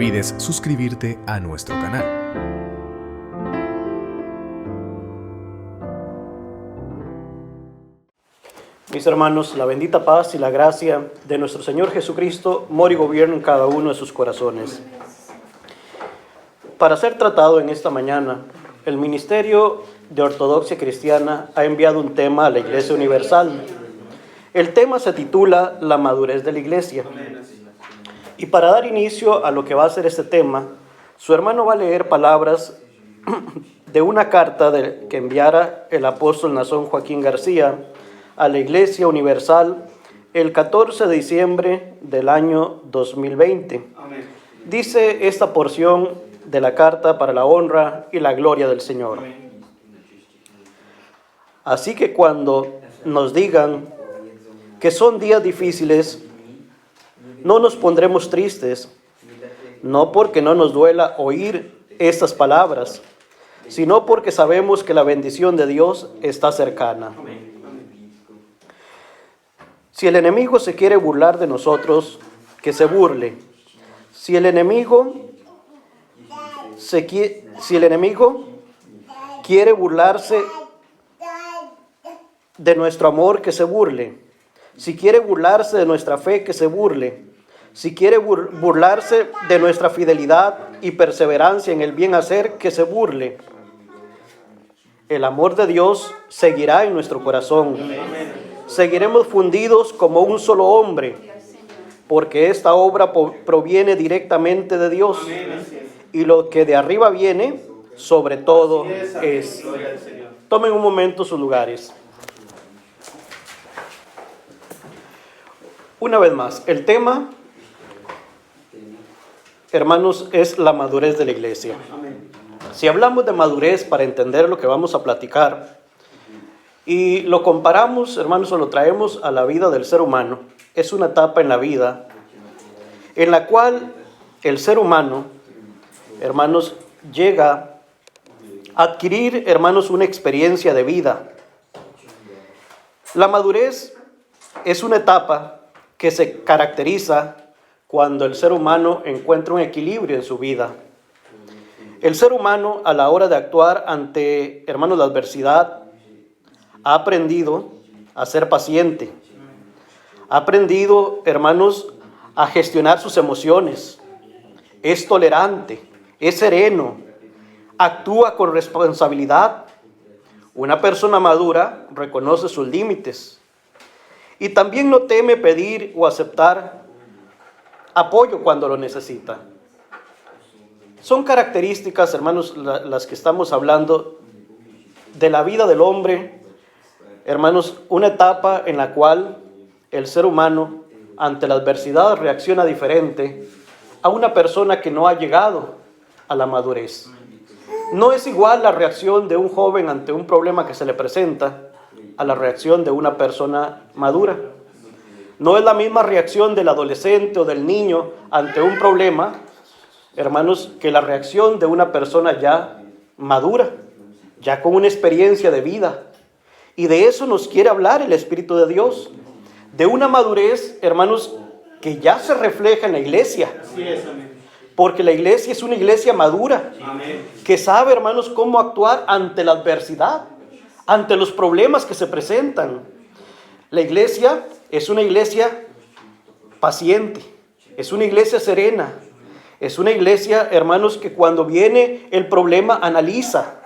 olvides suscribirte a nuestro canal. Mis hermanos, la bendita paz y la gracia de nuestro Señor Jesucristo mora y gobierna en cada uno de sus corazones. Para ser tratado en esta mañana, el Ministerio de Ortodoxia Cristiana ha enviado un tema a la Iglesia Universal. El tema se titula La madurez de la Iglesia. Y para dar inicio a lo que va a ser este tema, su hermano va a leer palabras de una carta que enviara el apóstol Nazón Joaquín García a la Iglesia Universal el 14 de diciembre del año 2020. Amén. Dice esta porción de la carta para la honra y la gloria del Señor. Amén. Así que cuando nos digan que son días difíciles, no nos pondremos tristes, no porque no nos duela oír estas palabras, sino porque sabemos que la bendición de Dios está cercana. Si el enemigo se quiere burlar de nosotros, que se burle. Si el enemigo quiere burlarse de nuestro amor, que se burle. Si quiere burlarse de nuestra fe, que se burle. Si quiere burlarse de nuestra fidelidad y perseverancia en el bien hacer, que se burle. El amor de Dios seguirá en nuestro corazón. Seguiremos fundidos como un solo hombre, porque esta obra proviene directamente de Dios. Y lo que de arriba viene, sobre todo es. Tomen un momento sus lugares. Una vez más, el tema, hermanos, es la madurez de la iglesia. Si hablamos de madurez para entender lo que vamos a platicar y lo comparamos, hermanos, o lo traemos a la vida del ser humano, es una etapa en la vida en la cual el ser humano, hermanos, llega a adquirir, hermanos, una experiencia de vida. La madurez es una etapa que se caracteriza cuando el ser humano encuentra un equilibrio en su vida. El ser humano, a la hora de actuar ante, hermanos, la adversidad, ha aprendido a ser paciente. Ha aprendido, hermanos, a gestionar sus emociones. Es tolerante, es sereno, actúa con responsabilidad. Una persona madura reconoce sus límites y también no teme pedir o aceptar apoyo cuando lo necesita. Son características, hermanos, las que estamos hablando de la vida del hombre, hermanos, una etapa en la cual el ser humano ante la adversidad reacciona diferente a una persona que no ha llegado a la madurez. No es igual la reacción de un joven ante un problema que se le presenta a la reacción de una persona madura. No es la misma reacción del adolescente o del niño ante un problema, hermanos, que la reacción de una persona ya madura, ya con una experiencia de vida. Y de eso nos quiere hablar el Espíritu de Dios, de una madurez, hermanos, que ya se refleja en la iglesia. Así es, amén. Porque la iglesia es una iglesia madura, Amén, que sabe, hermanos, cómo actuar ante la adversidad, ante los problemas que se presentan. La iglesia es una iglesia paciente, es una iglesia serena, es una iglesia, hermanos, que cuando viene el problema analiza.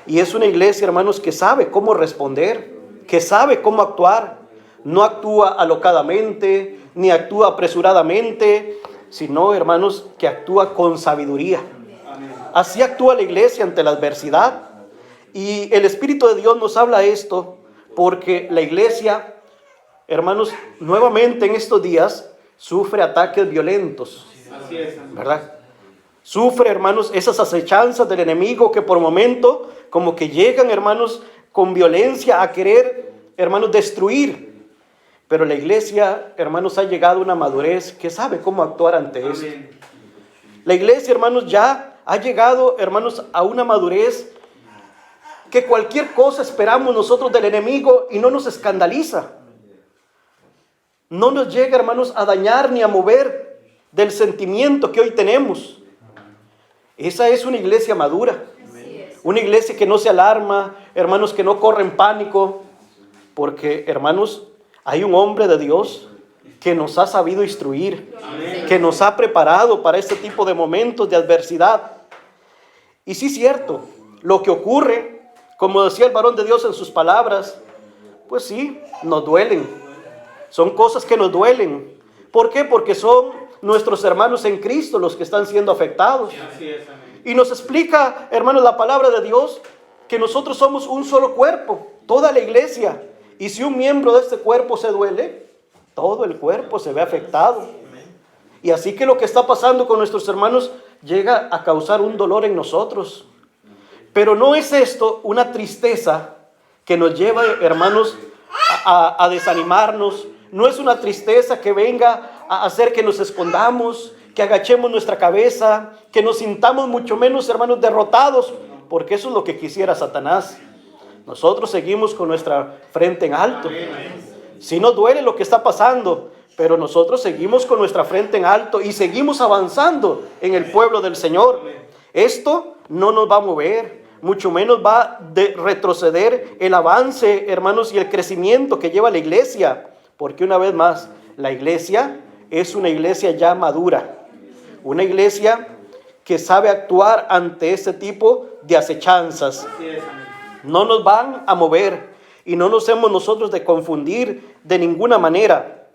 Y es una iglesia, hermanos, que sabe cómo responder, que sabe cómo actuar. No actúa alocadamente, ni actúa apresuradamente, sino, hermanos, que actúa con sabiduría. Así actúa la iglesia ante la adversidad. Y el Espíritu de Dios nos habla esto porque la iglesia, hermanos, nuevamente en estos días sufre ataques violentos. así es, ¿Verdad? Sufre, hermanos, esas acechanzas del enemigo que por momento como que llegan, hermanos, con violencia a querer, hermanos, destruir. Pero la iglesia, hermanos, ha llegado a una madurez que sabe cómo actuar ante esto. La iglesia, hermanos, ya ha llegado, hermanos, a una madurez que cualquier cosa esperamos nosotros del enemigo y no nos escandaliza. No nos llega, hermanos, a dañar ni a mover del sentimiento que hoy tenemos. Esa es una iglesia madura. Una iglesia que no se alarma, hermanos, que no corre en pánico. Porque, hermanos, hay un hombre de Dios que nos ha sabido instruir, que nos ha preparado para este tipo de momentos de adversidad. Y sí es cierto, lo que ocurre, como decía el varón de Dios en sus palabras, pues sí, nos duelen. Son cosas que nos duelen. ¿Por qué? Porque son nuestros hermanos en Cristo los que están siendo afectados. Y nos explica, hermanos, la palabra de Dios, que nosotros somos un solo cuerpo, toda la iglesia. Y si un miembro de este cuerpo se duele, todo el cuerpo se ve afectado. Y así que lo que está pasando con nuestros hermanos llega a causar un dolor en nosotros. Pero no es esto una tristeza que nos lleva, hermanos, a desanimarnos. No es una tristeza que venga a hacer que nos escondamos, que agachemos nuestra cabeza, que nos sintamos mucho menos, hermanos, derrotados, porque eso es lo que quisiera Satanás. Nosotros seguimos con nuestra frente en alto. Sí nos duele lo que está pasando, pero nosotros seguimos con nuestra frente en alto y seguimos avanzando en el pueblo del Señor. Esto no nos va a mover, mucho menos va a retroceder el avance, hermanos, y el crecimiento que lleva la iglesia. Porque una vez más, la iglesia es una iglesia ya madura. Una iglesia que sabe actuar ante este tipo de acechanzas. No nos van a mover y no nos hemos nosotros de confundir de ninguna manera.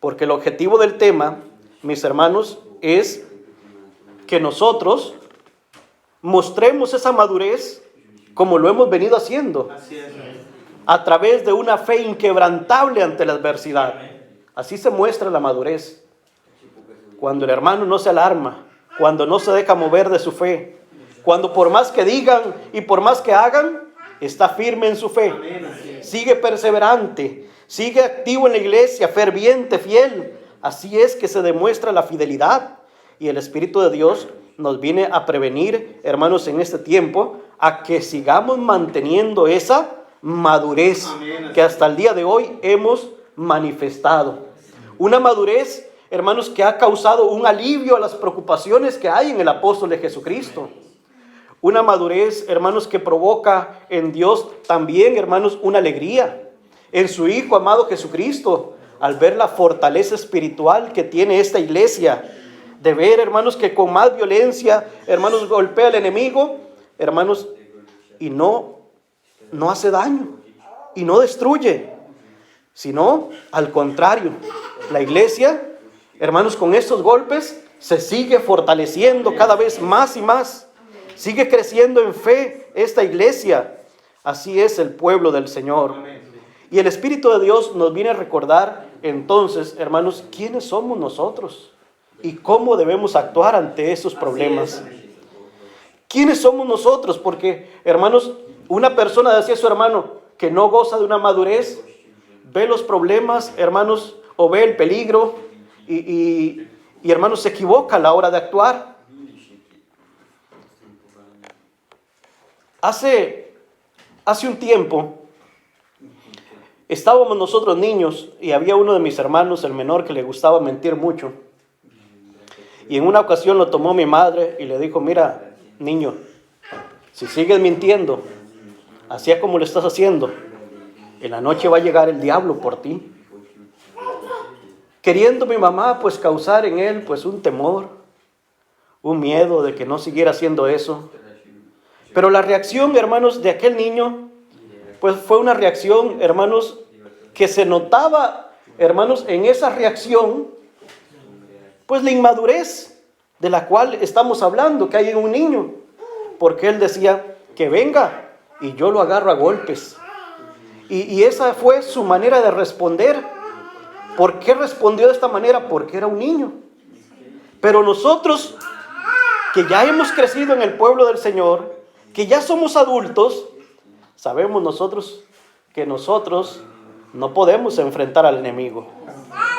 Porque el objetivo del tema, mis hermanos, es que nosotros mostremos esa madurez como lo hemos venido haciendo. A través de una fe inquebrantable ante la adversidad. Así se muestra la madurez. Cuando el hermano no se alarma, cuando no se deja mover de su fe, cuando por más que digan y por más que hagan, está firme en su fe, sigue perseverante, sigue activo en la iglesia, ferviente, fiel. Así es que se demuestra la fidelidad. Y el Espíritu de Dios nos viene a prevenir, hermanos, en este tiempo, a que sigamos manteniendo esa madurez que hasta el día de hoy hemos manifestado. Una madurez, hermanos, que ha causado un alivio a las preocupaciones que hay en el apóstol de Jesucristo. Una madurez, hermanos, que provoca en Dios también, hermanos, una alegría en su Hijo amado Jesucristo, al ver la fortaleza espiritual que tiene esta iglesia, de ver, hermanos, que con más violencia, hermanos, golpea al enemigo, hermanos, y no hace daño, y no destruye, sino al contrario, la iglesia, hermanos, con estos golpes se sigue fortaleciendo cada vez más y más. Sigue creciendo en fe esta iglesia. Así es el pueblo del Señor. Y el Espíritu de Dios nos viene a recordar entonces, hermanos, quiénes somos nosotros y cómo debemos actuar ante esos problemas. ¿Quiénes somos nosotros? Porque, hermanos, una persona, decía su hermano, que no goza de una madurez, ve los problemas, hermanos, o ve el peligro y hermanos, se equivoca a la hora de actuar. Hace un tiempo estábamos nosotros niños y había uno de mis hermanos, el menor, que le gustaba mentir mucho. Y en una ocasión lo tomó mi madre y le dijo: mira, niño, si sigues mintiendo, así como lo estás haciendo, en la noche va a llegar el diablo por ti. Queriendo mi mamá pues causar en él pues un temor, un miedo de que no siguiera haciendo eso. Pero la reacción, hermanos, de aquel niño, pues fue una reacción, hermanos, que se notaba, hermanos, en esa reacción, pues la inmadurez de la cual estamos hablando, que hay en un niño. Porque él decía: que venga y yo lo agarro a golpes. Y esa fue su manera de responder. ¿Por qué respondió de esta manera? Porque era un niño. Pero nosotros, que ya hemos crecido en el pueblo del Señor, que ya somos adultos, sabemos nosotros que nosotros no podemos enfrentar al enemigo,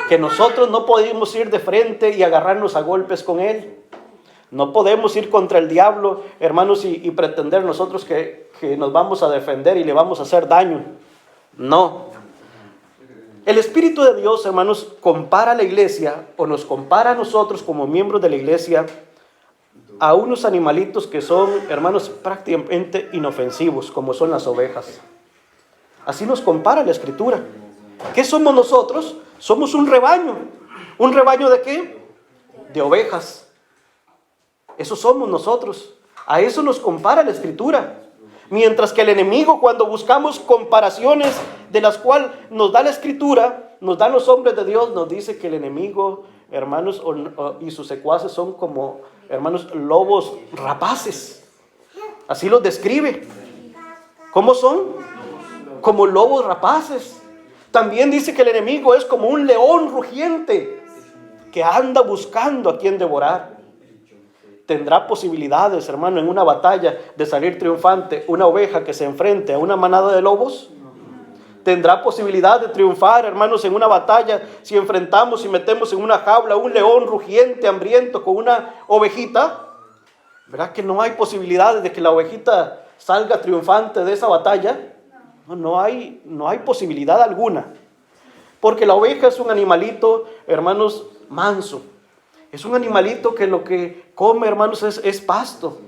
que nosotros no podemos ir de frente y agarrarnos a golpes con él. No podemos ir contra el diablo, hermanos, y pretender nosotros que nos vamos a defender y le vamos a hacer daño. No. El Espíritu de Dios, hermanos, compara a la iglesia o nos compara a nosotros como miembros de la iglesia a unos animalitos que son, hermanos, prácticamente inofensivos, como son las ovejas. Así nos compara la Escritura. ¿Qué somos nosotros? Somos un rebaño. ¿Un rebaño de qué? De ovejas. Eso somos nosotros. A eso nos compara la Escritura. Mientras que el enemigo, cuando buscamos comparaciones de las cuales nos da la Escritura, nos dan los hombres de Dios, nos dice que el enemigo, hermanos, y sus secuaces son como, hermanos, lobos rapaces. Así los describe. ¿Cómo son? Como lobos rapaces. También dice que el enemigo es como un león rugiente que anda buscando a quien devorar. ¿Tendrá posibilidades, hermano, en una batalla de salir triunfante una oveja que se enfrente a una manada de lobos? ¿Tendrá posibilidad de triunfar, hermanos, en una batalla si enfrentamos y metemos en una jaula un león rugiente, hambriento, con una ovejita? ¿Verdad que no hay posibilidades de que la ovejita salga triunfante de esa batalla? No hay posibilidad alguna. Porque la oveja es un animalito, hermanos, manso. Es un animalito que lo que come, hermanos, es pasto.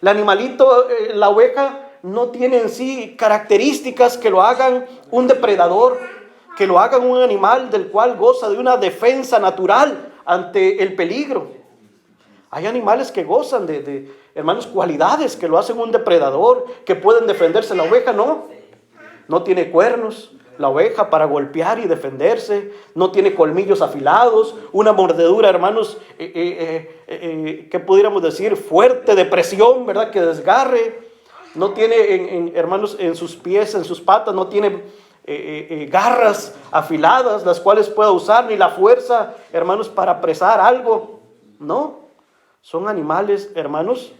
El animalito, la oveja, no tiene en sí características que lo hagan un depredador, que lo hagan un animal del cual goza de una defensa natural ante el peligro. Hay animales que gozan de hermanos, cualidades que lo hacen un depredador, que pueden defenderse. La oveja no tiene cuernos. La oveja para golpear y defenderse, no tiene colmillos afilados, una mordedura, hermanos, ¿qué pudiéramos decir? Fuerte, de presión, ¿verdad? Que desgarre. No tiene, hermanos, en sus pies, en sus patas, no tiene garras afiladas, las cuales pueda usar, ni la fuerza, hermanos, para apresar algo. No, son animales, hermanos,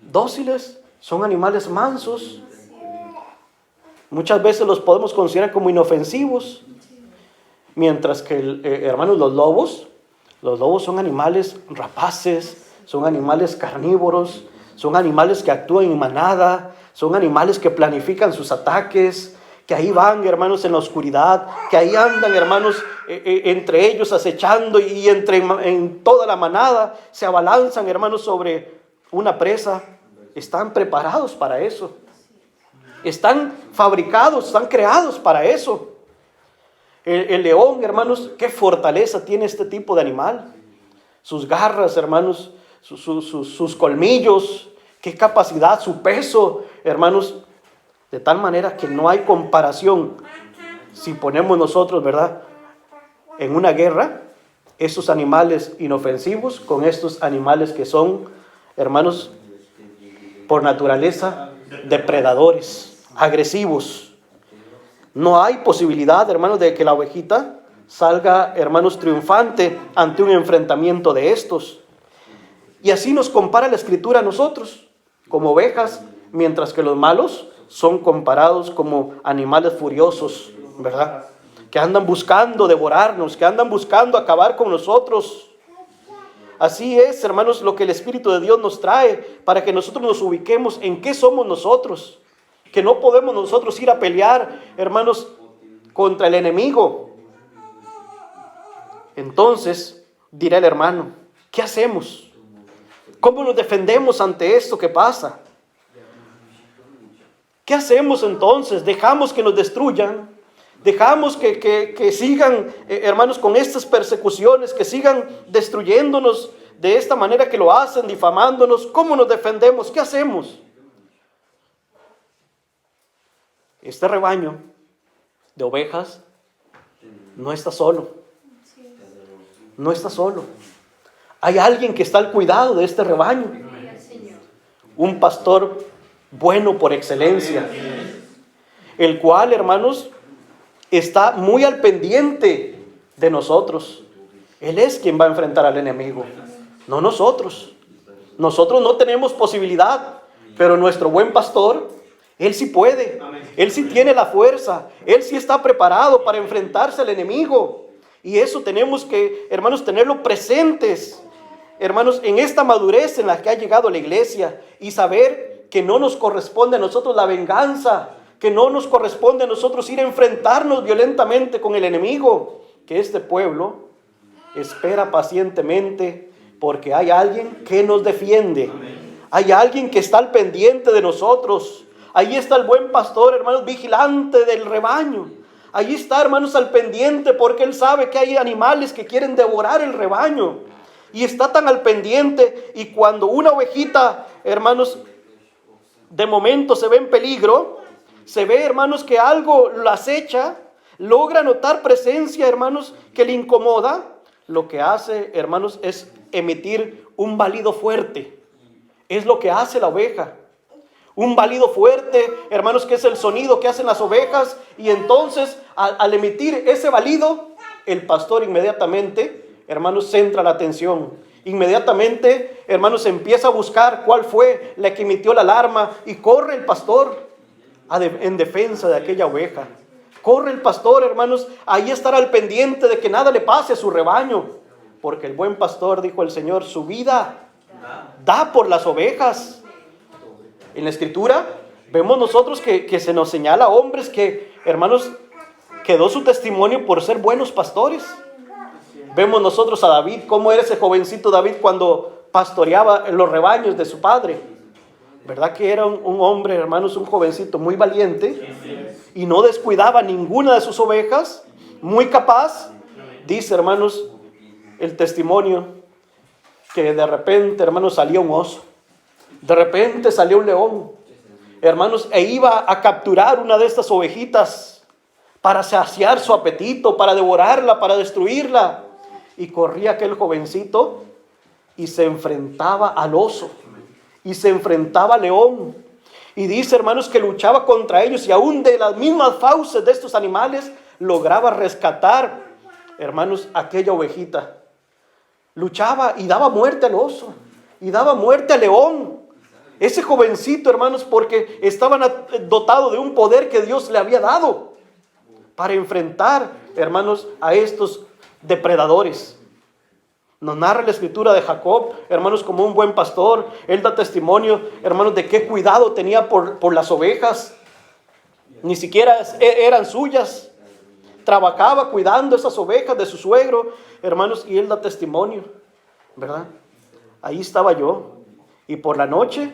dóciles, son animales mansos. Muchas veces los podemos considerar como inofensivos, mientras que, hermanos, los lobos son animales rapaces, son animales carnívoros, son animales que actúan en manada, son animales que planifican sus ataques, que ahí van, hermanos, en la oscuridad, que ahí andan, hermanos, entre ellos acechando y en toda la manada se abalanzan, hermanos, sobre una presa. Están preparados para eso. Están fabricados, están creados para eso. El león, hermanos, qué fortaleza tiene este tipo de animal. Sus garras, hermanos, sus colmillos, qué capacidad, su peso, hermanos, de tal manera que no hay comparación. Si ponemos nosotros, ¿verdad?, en una guerra, estos animales inofensivos con estos animales que son, hermanos, por naturaleza, depredadores, agresivos. No hay posibilidad, hermanos, de que la ovejita salga, hermanos, triunfante ante un enfrentamiento de estos. Y así nos compara la Escritura a nosotros, como ovejas, mientras que los malos son comparados como animales furiosos, ¿verdad? Que andan buscando devorarnos, que andan buscando acabar con nosotros. Así es, hermanos, lo que el Espíritu de Dios nos trae para que nosotros nos ubiquemos en qué somos nosotros. Que no podemos nosotros ir a pelear, hermanos, contra el enemigo. Entonces, dirá el hermano, ¿qué hacemos? ¿Cómo nos defendemos ante esto que pasa? ¿Qué hacemos entonces? ¿Dejamos que nos destruyan? ¿Dejamos que sigan, hermanos, con estas persecuciones, que sigan destruyéndonos de esta manera que lo hacen, difamándonos? ¿Cómo nos defendemos? ¿Qué hacemos? Este rebaño de ovejas no está solo. No está solo. Hay alguien que está al cuidado de este rebaño. Un pastor bueno por excelencia. El cual, hermanos, está muy al pendiente de nosotros. Él es quien va a enfrentar al enemigo, no nosotros. Nosotros no tenemos posibilidad, pero nuestro buen pastor, él sí puede. Él sí tiene la fuerza. Él sí está preparado para enfrentarse al enemigo. Y eso tenemos que, hermanos, tenerlo presentes, hermanos, en esta madurez en la que ha llegado la iglesia, y saber que no nos corresponde a nosotros la venganza, que no nos corresponde a nosotros ir a enfrentarnos violentamente con el enemigo, que este pueblo espera pacientemente porque hay alguien que nos defiende. Hay alguien que está al pendiente de nosotros. Ahí está el buen pastor, hermanos, vigilante del rebaño. Ahí está, hermanos, al pendiente porque él sabe que hay animales que quieren devorar el rebaño. Y está tan al pendiente, y cuando una ovejita, hermanos, de momento se ve en peligro, se ve, hermanos, que algo la acecha, logra notar presencia, hermanos, que le incomoda, lo que hace, hermanos, es emitir un balido fuerte. Es lo que hace la oveja. Un balido fuerte, hermanos, que es el sonido que hacen las ovejas. Y entonces, al emitir ese balido, el pastor inmediatamente, hermanos, centra la atención. Inmediatamente, hermanos, empieza a buscar cuál fue la que emitió la alarma. Y corre el pastor en defensa de aquella oveja. Corre el pastor, hermanos, ahí estará al pendiente de que nada le pase a su rebaño. Porque el buen pastor, dijo el Señor, su vida da por las ovejas. En la Escritura vemos nosotros que se nos señala a hombres que, hermanos, quedó su testimonio por ser buenos pastores. Vemos nosotros a David, cómo era ese jovencito David cuando pastoreaba en los rebaños de su padre. ¿Verdad que era un hombre, hermanos, un jovencito muy valiente y no descuidaba ninguna de sus ovejas? Muy capaz. Dice, hermanos, el testimonio que de repente, hermanos, salía un oso. De repente salió un león, hermanos, e iba a capturar una de estas ovejitas para saciar su apetito, para devorarla, para destruirla. Y corría aquel jovencito y se enfrentaba al oso y se enfrentaba al león. Y dice, hermanos, que luchaba contra ellos y aún de las mismas fauces de estos animales lograba rescatar, hermanos, aquella ovejita. Luchaba y daba muerte al oso y daba muerte al león. Ese jovencito, hermanos, porque estaban dotado de un poder que Dios le había dado para enfrentar, hermanos, a estos depredadores. Nos narra la Escritura de Jacob, hermanos, como un buen pastor. Él da testimonio, hermanos, de qué cuidado tenía por las ovejas. Ni siquiera eran suyas. Trabajaba cuidando esas ovejas de su suegro, hermanos, y él da testimonio, ¿verdad? Ahí estaba yo, y por la noche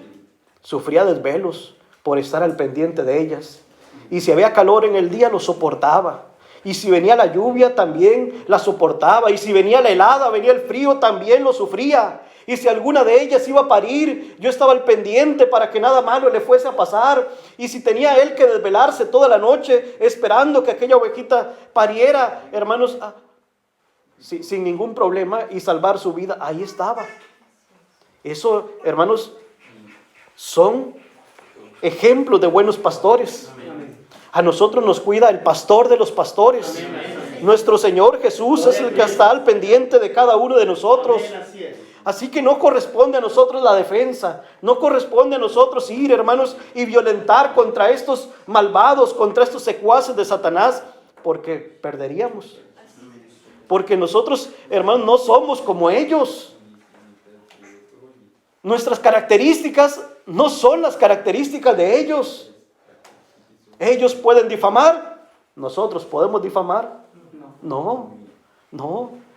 sufría desvelos por estar al pendiente de ellas. Y si había calor en el día, lo soportaba. Y si venía la lluvia, también la soportaba. Y si venía la helada, venía el frío, también lo sufría. Y si alguna de ellas iba a parir, yo estaba al pendiente para que nada malo le fuese a pasar. Y si tenía él que desvelarse toda la noche esperando que aquella ovejita pariera, hermanos, sin ningún problema y salvar su vida, ahí estaba. Eso, hermanos, son ejemplos de buenos pastores. A nosotros nos cuida el pastor de los pastores. Nuestro Señor Jesús es el que está al pendiente de cada uno de nosotros. Así que no corresponde a nosotros la defensa. No corresponde a nosotros ir, hermanos, y violentar contra estos malvados, contra estos secuaces de Satanás, porque perderíamos. Porque nosotros, hermanos, no somos como ellos. Nuestras características no son las características de ellos. Ellos pueden difamar, nosotros podemos difamar. No,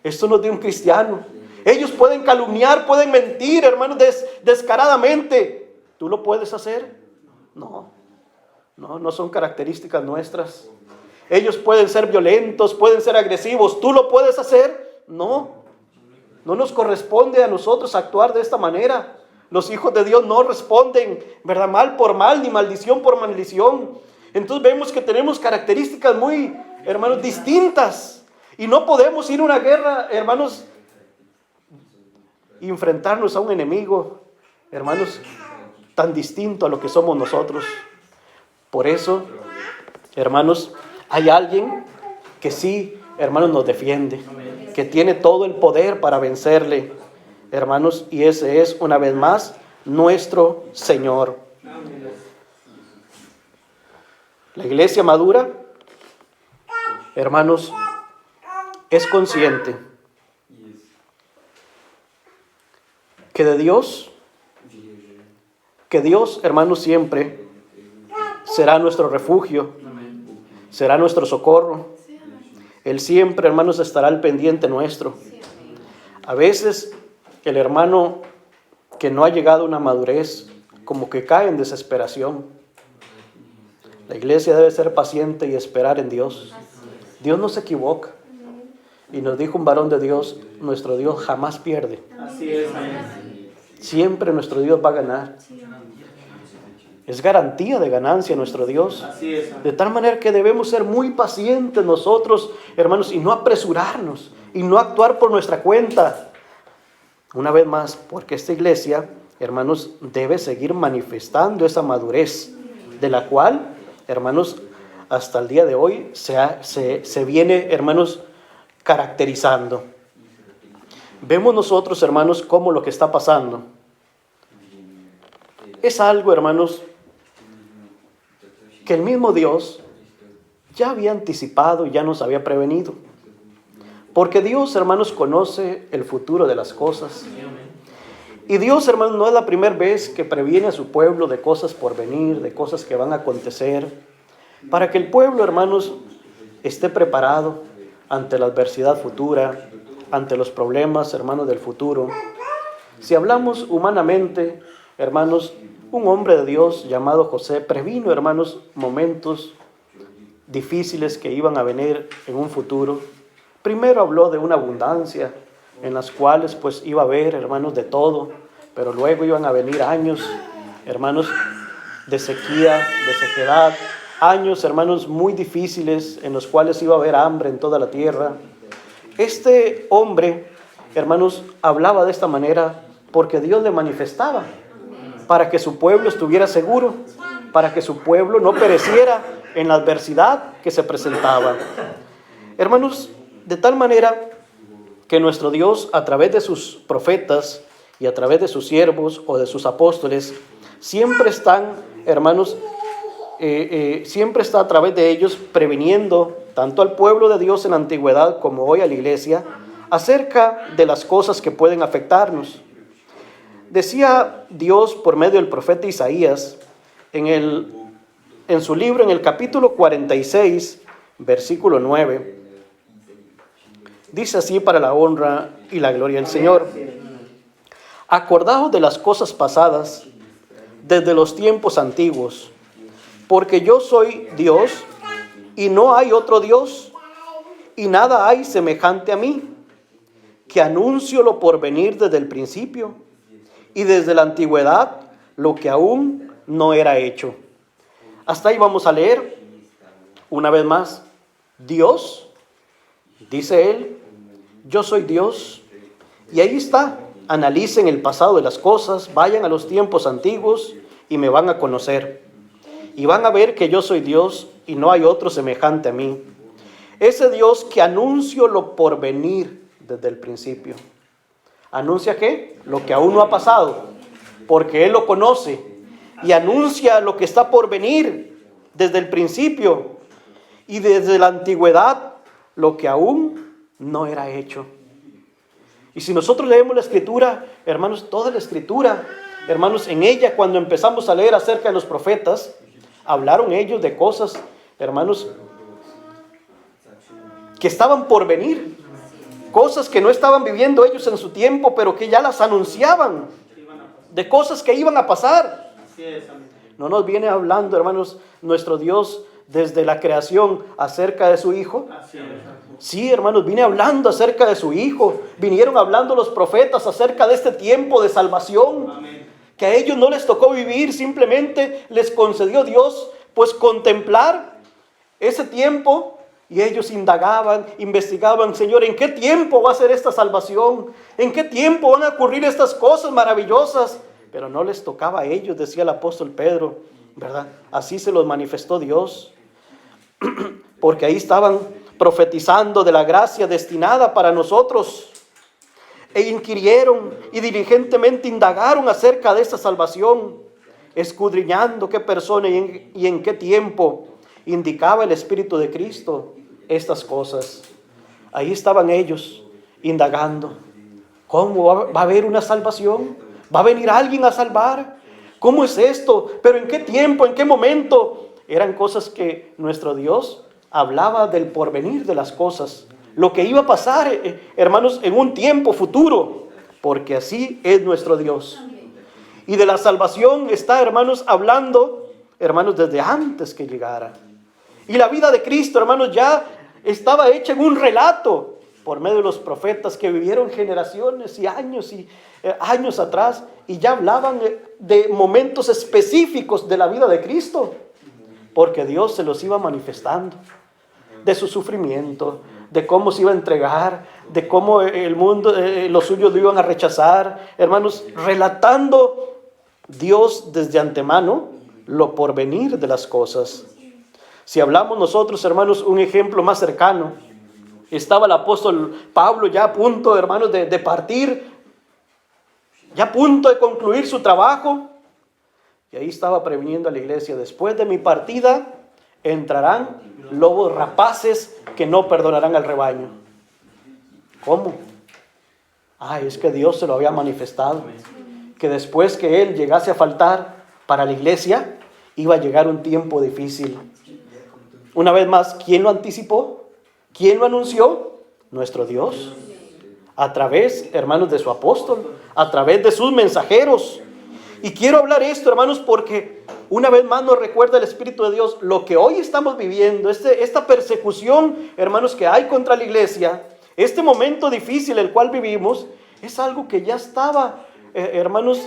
esto no es de un cristiano. Ellos pueden calumniar, pueden mentir, hermanos, descaradamente. ¿Tú lo puedes hacer? No son características nuestras. Ellos pueden ser violentos, pueden ser agresivos. ¿Tú lo puedes hacer? No nos corresponde a nosotros actuar de esta manera. Los hijos de Dios no responden, ¿verdad?, mal por mal, ni maldición por maldición. Entonces vemos que tenemos características muy, hermanos, distintas. Y no podemos ir a una guerra, hermanos, y enfrentarnos a un enemigo, hermanos, tan distinto a lo que somos nosotros. Por eso, hermanos, hay alguien que sí, hermanos, nos defiende, que tiene todo el poder para vencerle, hermanos, y ese es, una vez más, nuestro Señor. La iglesia madura, hermanos, es consciente que Dios, hermanos, siempre será nuestro refugio, será nuestro socorro. Él siempre, hermanos, estará al pendiente nuestro. A veces el hermano que no ha llegado a una madurez, como que cae en desesperación. La iglesia debe ser paciente y esperar en Dios. Dios no se equivoca. Y nos dijo un varón de Dios, nuestro Dios jamás pierde. Así es. Siempre nuestro Dios va a ganar. Es garantía de ganancia nuestro Dios. Así es. De tal manera que debemos ser muy pacientes nosotros, hermanos, y no apresurarnos, y no actuar por nuestra cuenta. Una vez más, porque esta iglesia, hermanos, debe seguir manifestando esa madurez, de la cual, hermanos, hasta el día de hoy se viene, hermanos, caracterizando. Vemos nosotros, hermanos, cómo lo que está pasando es algo, hermanos, que el mismo Dios ya había anticipado y ya nos había prevenido. Porque Dios, hermanos, conoce el futuro de las cosas. Y Dios, hermanos, no es la primera vez que previene a su pueblo de cosas por venir, de cosas que van a acontecer, para que el pueblo, hermanos, esté preparado ante la adversidad futura, ante los problemas, hermanos, del futuro. Si hablamos humanamente, hermanos, un hombre de Dios llamado José previno, hermanos, momentos difíciles que iban a venir en un futuro. Primero habló de una abundancia en las cuales pues iba a haber, hermanos, de todo, pero luego iban a venir años, hermanos, de sequía, de sequedad, años, hermanos, muy difíciles en los cuales iba a haber hambre en toda la tierra. Este hombre, hermanos, hablaba de esta manera porque Dios le manifestaba para que su pueblo estuviera seguro, para que su pueblo no pereciera en la adversidad que se presentaba. Hermanos, de tal manera que nuestro Dios, a través de sus profetas y a través de sus siervos o de sus apóstoles, siempre están, hermanos, siempre está a través de ellos previniendo tanto al pueblo de Dios en la antigüedad como hoy a la iglesia acerca de las cosas que pueden afectarnos. Decía Dios por medio del profeta Isaías en su libro, en el capítulo 46, versículo 9, dice así para la honra y la gloria del Señor: acordaos de las cosas pasadas desde los tiempos antiguos, porque yo soy Dios y no hay otro Dios, y nada hay semejante a mí, que anuncio lo por venir desde el principio y desde la antigüedad lo que aún no era hecho. Hasta ahí vamos a leer una vez más. Dios, dice él, yo soy Dios, y ahí está. Analicen el pasado de las cosas, vayan a los tiempos antiguos y me van a conocer. Y van a ver que yo soy Dios y no hay otro semejante a mí. Ese Dios que anuncio lo por venir desde el principio. ¿Anuncia qué? Lo que aún no ha pasado, porque Él lo conoce. Y anuncia lo que está por venir desde el principio y desde la antigüedad, lo que aún no era hecho. Y si nosotros leemos la Escritura, hermanos, toda la Escritura, hermanos, en ella cuando empezamos a leer acerca de los profetas, hablaron ellos de cosas, hermanos, que estaban por venir, cosas que no estaban viviendo ellos en su tiempo, pero que ya las anunciaban, de cosas que iban a pasar. No nos viene hablando, hermanos, nuestro Dios desde la creación acerca de su Hijo. Sí, hermanos, viene hablando acerca de su Hijo. Vinieron hablando los profetas acerca de este tiempo de salvación, que a ellos no les tocó vivir, simplemente les concedió Dios pues contemplar ese tiempo. Y ellos indagaban, investigaban, Señor, ¿en qué tiempo va a ser esta salvación? ¿En qué tiempo van a ocurrir estas cosas maravillosas? Pero no les tocaba a ellos, decía el apóstol Pedro, ¿verdad? Así se los manifestó Dios. Porque ahí estaban profetizando de la gracia destinada para nosotros. E inquirieron y diligentemente indagaron acerca de esta salvación, escudriñando qué persona y en qué tiempo indicaba el Espíritu de Cristo estas cosas. Ahí estaban ellos indagando. ¿Cómo va a haber una salvación? ¿Va a venir alguien a salvar? ¿Cómo es esto? ¿Pero en qué tiempo? ¿En qué momento? eran cosas que nuestro Dios hablaba del porvenir de las cosas, lo que iba a pasar, hermanos, en un tiempo futuro, porque así es nuestro Dios. Y de la salvación está, hermanos, hablando, hermanos, desde antes que llegara. Y la vida de Cristo, hermanos, ya estaba hecha en un relato por medio de los profetas que vivieron generaciones y años atrás, y ya hablaban de momentos específicos de la vida de Cristo, porque Dios se los iba manifestando, de su sufrimiento, de cómo se iba a entregar, de cómo el mundo, los suyos lo iban a rechazar, hermanos, relatando Dios desde antemano lo porvenir de las cosas. Si hablamos nosotros, hermanos, un ejemplo más cercano, estaba el apóstol Pablo ya a punto, hermanos, de partir, ya a punto de concluir su trabajo, y ahí estaba previniendo a la iglesia: después de mi partida entrarán lobos rapaces que no perdonarán al rebaño. ¿Cómo? Es que Dios se lo había manifestado, que después que Él llegase a faltar para la iglesia, iba a llegar un tiempo difícil. Una vez más, ¿quién lo anticipó? ¿Quién lo anunció? Nuestro Dios. A través, hermanos, de su apóstol, a través de sus mensajeros. Y quiero hablar esto, hermanos, porque una vez más nos recuerda el Espíritu de Dios lo que hoy estamos viviendo, esta persecución, hermanos, que hay contra la iglesia, este momento difícil el cual vivimos, es algo que ya estaba, hermanos,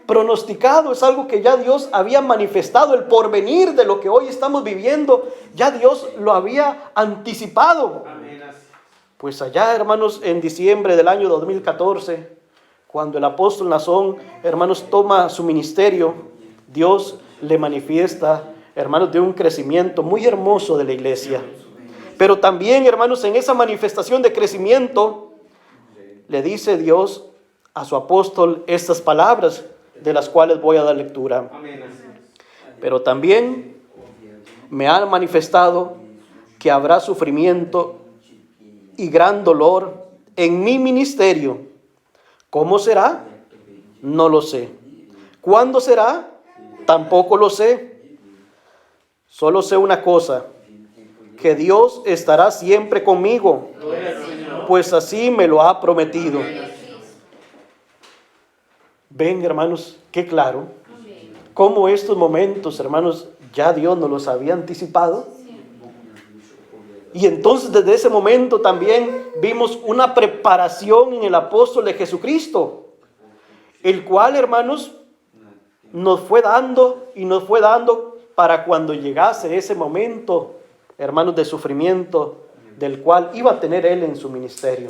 pronosticado, es algo que ya Dios había manifestado, el porvenir de lo que hoy estamos viviendo, ya Dios lo había anticipado. Pues allá, hermanos, en diciembre del año 2014, cuando el apóstol Nazón, hermanos, toma su ministerio, Dios le manifiesta, hermanos, de un crecimiento muy hermoso de la iglesia. Pero también, hermanos, en esa manifestación de crecimiento, le dice Dios a su apóstol estas palabras, de las cuales voy a dar lectura. Pero también me ha manifestado que habrá sufrimiento y gran dolor en mi ministerio. ¿Cómo será? No lo sé. ¿Cuándo será? Tampoco lo sé. Solo sé una cosa, que Dios estará siempre conmigo, pues así me lo ha prometido. Ven, hermanos, qué claro, cómo estos momentos, hermanos, ya Dios nos los había anticipado. Y entonces desde ese momento también vimos una preparación en el apóstol de Jesucristo, el cual, hermanos, nos fue dando para cuando llegase ese momento, hermanos, de sufrimiento, del cual iba a tener Él en su ministerio.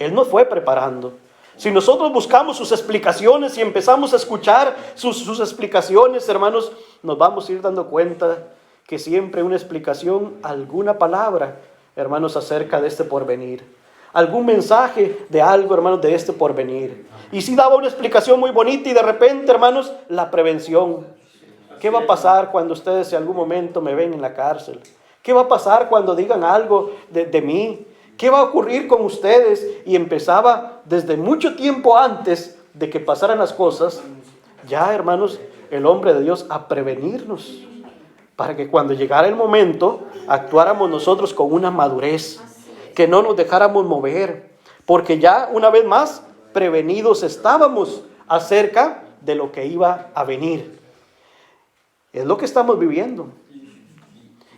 Él nos fue preparando. Si nosotros buscamos sus explicaciones y empezamos a escuchar sus explicaciones, hermanos, nos vamos a ir dando cuenta que siempre una explicación, alguna palabra, hermanos, acerca de este porvenir. Algún mensaje de algo, hermanos, de este porvenir. Y si daba una explicación muy bonita y de repente, hermanos, la prevención. ¿Qué va a pasar cuando ustedes en algún momento me ven en la cárcel? ¿Qué va a pasar cuando digan algo de mí? ¿Qué va a ocurrir con ustedes? Y empezaba desde mucho tiempo antes de que pasaran las cosas, ya, hermanos, el hombre de Dios a prevenirnos, para que cuando llegara el momento actuáramos nosotros con una madurez, que no nos dejáramos mover, porque ya una vez más prevenidos estábamos acerca de lo que iba a venir. Es lo que estamos viviendo.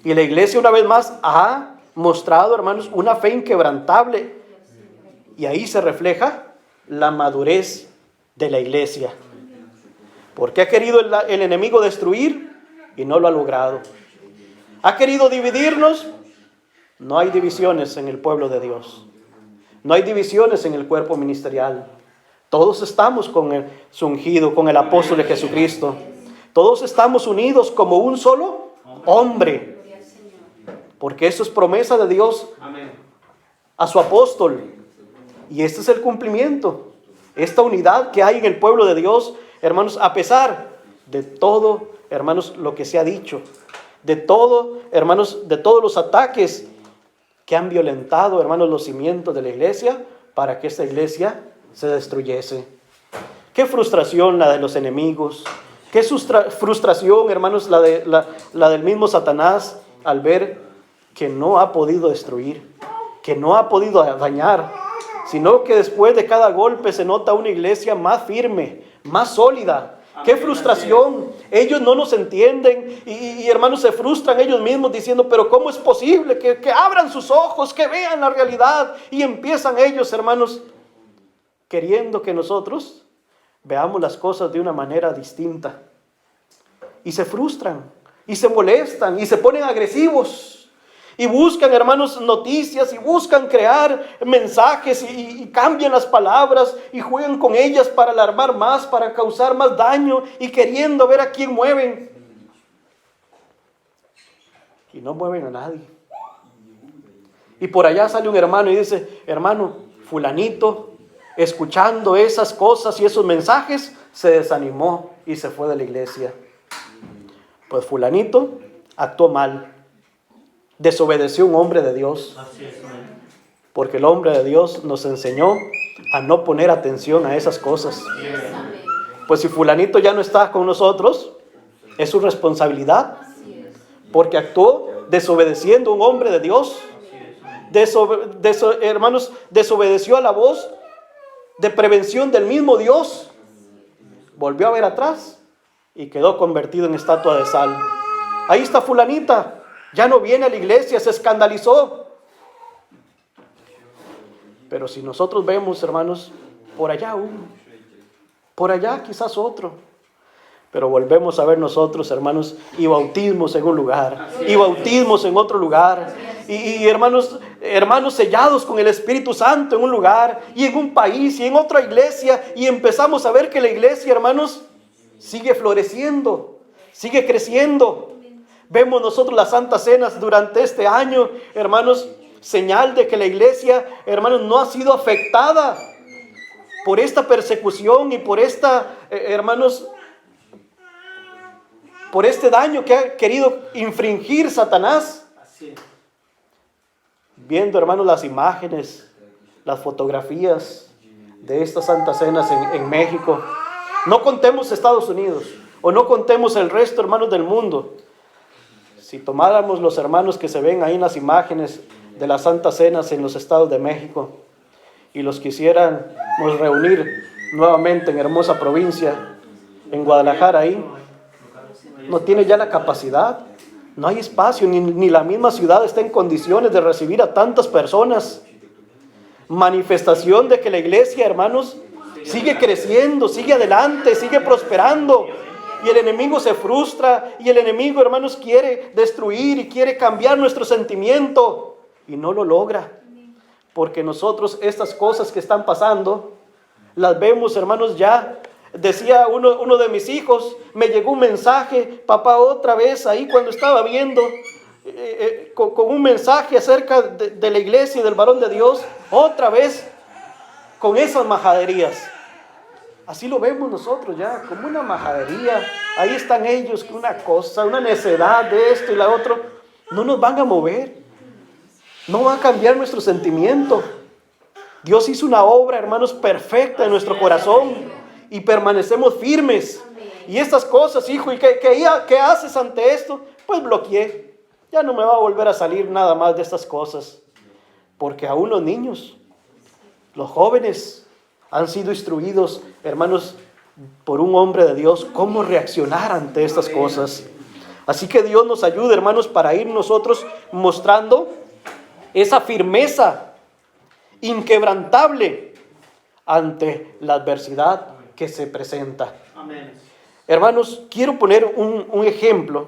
Y la iglesia una vez más ha mostrado, hermanos, una fe inquebrantable, y ahí se refleja la madurez de la iglesia. Porque ha querido el enemigo destruir y no lo ha logrado. Ha querido dividirnos. No hay divisiones en el pueblo de Dios. No hay divisiones en el cuerpo ministerial. Todos estamos con el ungido, con el apóstol de Jesucristo. Todos estamos unidos como un solo hombre. Porque eso es promesa de Dios a su apóstol. Y este es el cumplimiento. Esta unidad que hay en el pueblo de Dios, hermanos, a pesar de todo, hermanos, lo que se ha dicho, de todo, hermanos, de todos los ataques que han violentado, hermanos, los cimientos de la iglesia, para que esta iglesia se destruyese. Qué frustración la de los enemigos, Qué frustración, hermanos, la del mismo Satanás al ver que no ha podido destruir, que no ha podido dañar, sino que después de cada golpe se nota una iglesia más firme, más sólida. Qué frustración. Ellos no nos entienden y hermanos se frustran ellos mismos diciendo, pero ¿cómo es posible que abran sus ojos, que vean la realidad? Y empiezan ellos, hermanos, queriendo que nosotros veamos las cosas de una manera distinta. Y se frustran, y se molestan, y se ponen agresivos. Y buscan, hermanos, noticias, y buscan crear mensajes, y cambian las palabras, y juegan con ellas para alarmar más, para causar más daño, y queriendo ver a quién mueven. Y no mueven a nadie. Y por allá sale un hermano y dice, hermano, fulanito, escuchando esas cosas y esos mensajes, se desanimó y se fue de la iglesia. Pues fulanito actuó mal. Desobedeció un hombre de Dios. Porque el hombre de Dios nos enseñó a no poner atención a esas cosas. Pues si fulanito ya no está con nosotros, es su responsabilidad. Porque actuó desobedeciendo a un hombre de Dios. Hermanos, desobedeció a la voz de prevención del mismo Dios. Volvió a ver atrás y quedó convertido en estatua de sal. Ahí está fulanita. Ya no viene a la iglesia, se escandalizó. Pero si nosotros vemos, hermanos, por allá uno, por allá quizás otro. Pero volvemos a ver nosotros, hermanos, y bautismos en un lugar, y bautismos en otro lugar, y hermanos sellados con el Espíritu Santo en un lugar, y en un país, y en otra iglesia, y empezamos a ver que la iglesia, hermanos, sigue floreciendo, sigue creciendo. Vemos nosotros las santas cenas durante este año, hermanos, señal de que la iglesia, hermanos, no ha sido afectada por esta persecución y por esta, hermanos, por este daño que ha querido infringir Satanás. Viendo, hermanos, las imágenes, las fotografías de estas santas cenas en México. No contemos Estados Unidos o no contemos el resto, hermanos, del mundo. Si tomáramos los hermanos que se ven ahí en las imágenes de las santas cenas en los estados de México y los quisiéramos reunir nuevamente en hermosa provincia, en Guadalajara ahí, no tiene ya la capacidad, no hay espacio, ni la misma ciudad está en condiciones de recibir a tantas personas. Manifestación de que la iglesia, hermanos, sigue creciendo, sigue adelante, sigue prosperando. Y el enemigo se frustra, y el enemigo, hermanos, quiere destruir y quiere cambiar nuestro sentimiento. Y no lo logra. Porque nosotros estas cosas que están pasando, las vemos, hermanos, ya. Decía uno de mis hijos, me llegó un mensaje, papá, otra vez ahí cuando estaba viendo, con un mensaje acerca de la iglesia y del varón de Dios, otra vez con esas majaderías. Así lo vemos nosotros ya, como una majadería. Ahí están ellos con una cosa, una necedad de esto y la otra. No nos van a mover. No va a cambiar nuestro sentimiento. Dios hizo una obra, hermanos, perfecta en nuestro corazón. Y permanecemos firmes. Y estas cosas, hijo, ¿y qué haces ante esto? Pues bloqueé. Ya no me va a volver a salir nada más de estas cosas. Porque aún los niños, los jóvenes, han sido instruidos, hermanos, por un hombre de Dios, cómo reaccionar ante estas cosas. Así que Dios nos ayude, hermanos, para ir nosotros mostrando esa firmeza inquebrantable ante la adversidad que se presenta. Amén. Hermanos, quiero poner un ejemplo,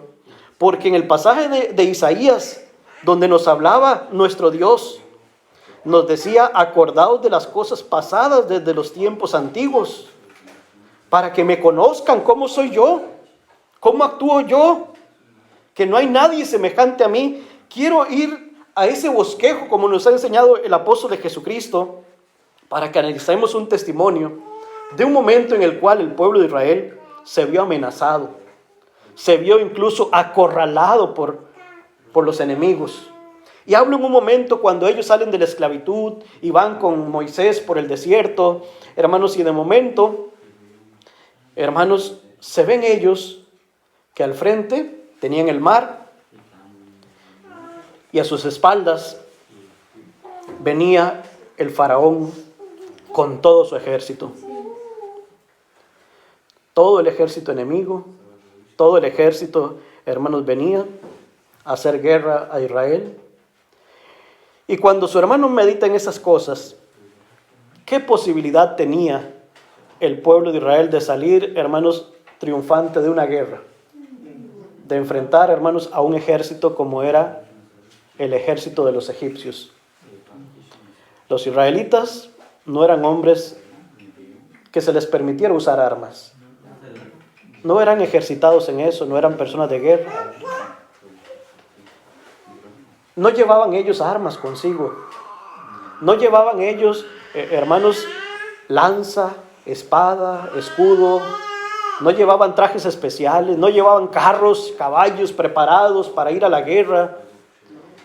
porque en el pasaje de Isaías, donde nos hablaba nuestro Dios, nos decía, acordaos de las cosas pasadas desde los tiempos antiguos, para que me conozcan cómo soy yo, cómo actúo yo, que no hay nadie semejante a mí. Quiero ir a ese bosquejo, como nos ha enseñado el apóstol de Jesucristo, para que analicemos un testimonio de un momento en el cual el pueblo de Israel se vio amenazado, se vio incluso acorralado por los enemigos. Y hablo en un momento cuando ellos salen de la esclavitud y van con Moisés por el desierto, hermanos, y de momento, hermanos, se ven ellos que al frente tenían el mar y a sus espaldas venía el faraón con todo su ejército. Todo el ejército enemigo, todo el ejército, hermanos, venía a hacer guerra a Israel. Y cuando su hermano medita en esas cosas, ¿qué posibilidad tenía el pueblo de Israel de salir, hermanos, triunfante de una guerra? De enfrentar, hermanos, a un ejército como era el ejército de los egipcios. Los israelitas no eran hombres que se les permitiera usar armas. No eran ejercitados en eso, no eran personas de guerra. No llevaban ellos armas consigo. No llevaban ellos, hermanos, lanza, espada, escudo. No llevaban trajes especiales, no llevaban carros, caballos preparados para ir a la guerra.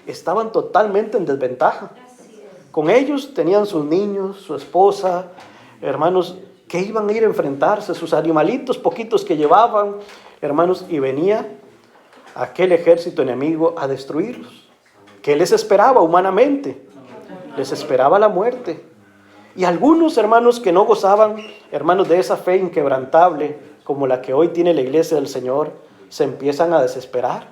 Estaban totalmente en desventaja. Con ellos tenían sus niños, su esposa, hermanos, que iban a ir a enfrentarse, sus animalitos poquitos que llevaban, hermanos, y venía aquel ejército enemigo a destruirlos. ¿Qué les esperaba humanamente? Les esperaba la muerte. Y algunos hermanos que no gozaban, hermanos, de esa fe inquebrantable, como la que hoy tiene la iglesia del Señor, se empiezan a desesperar.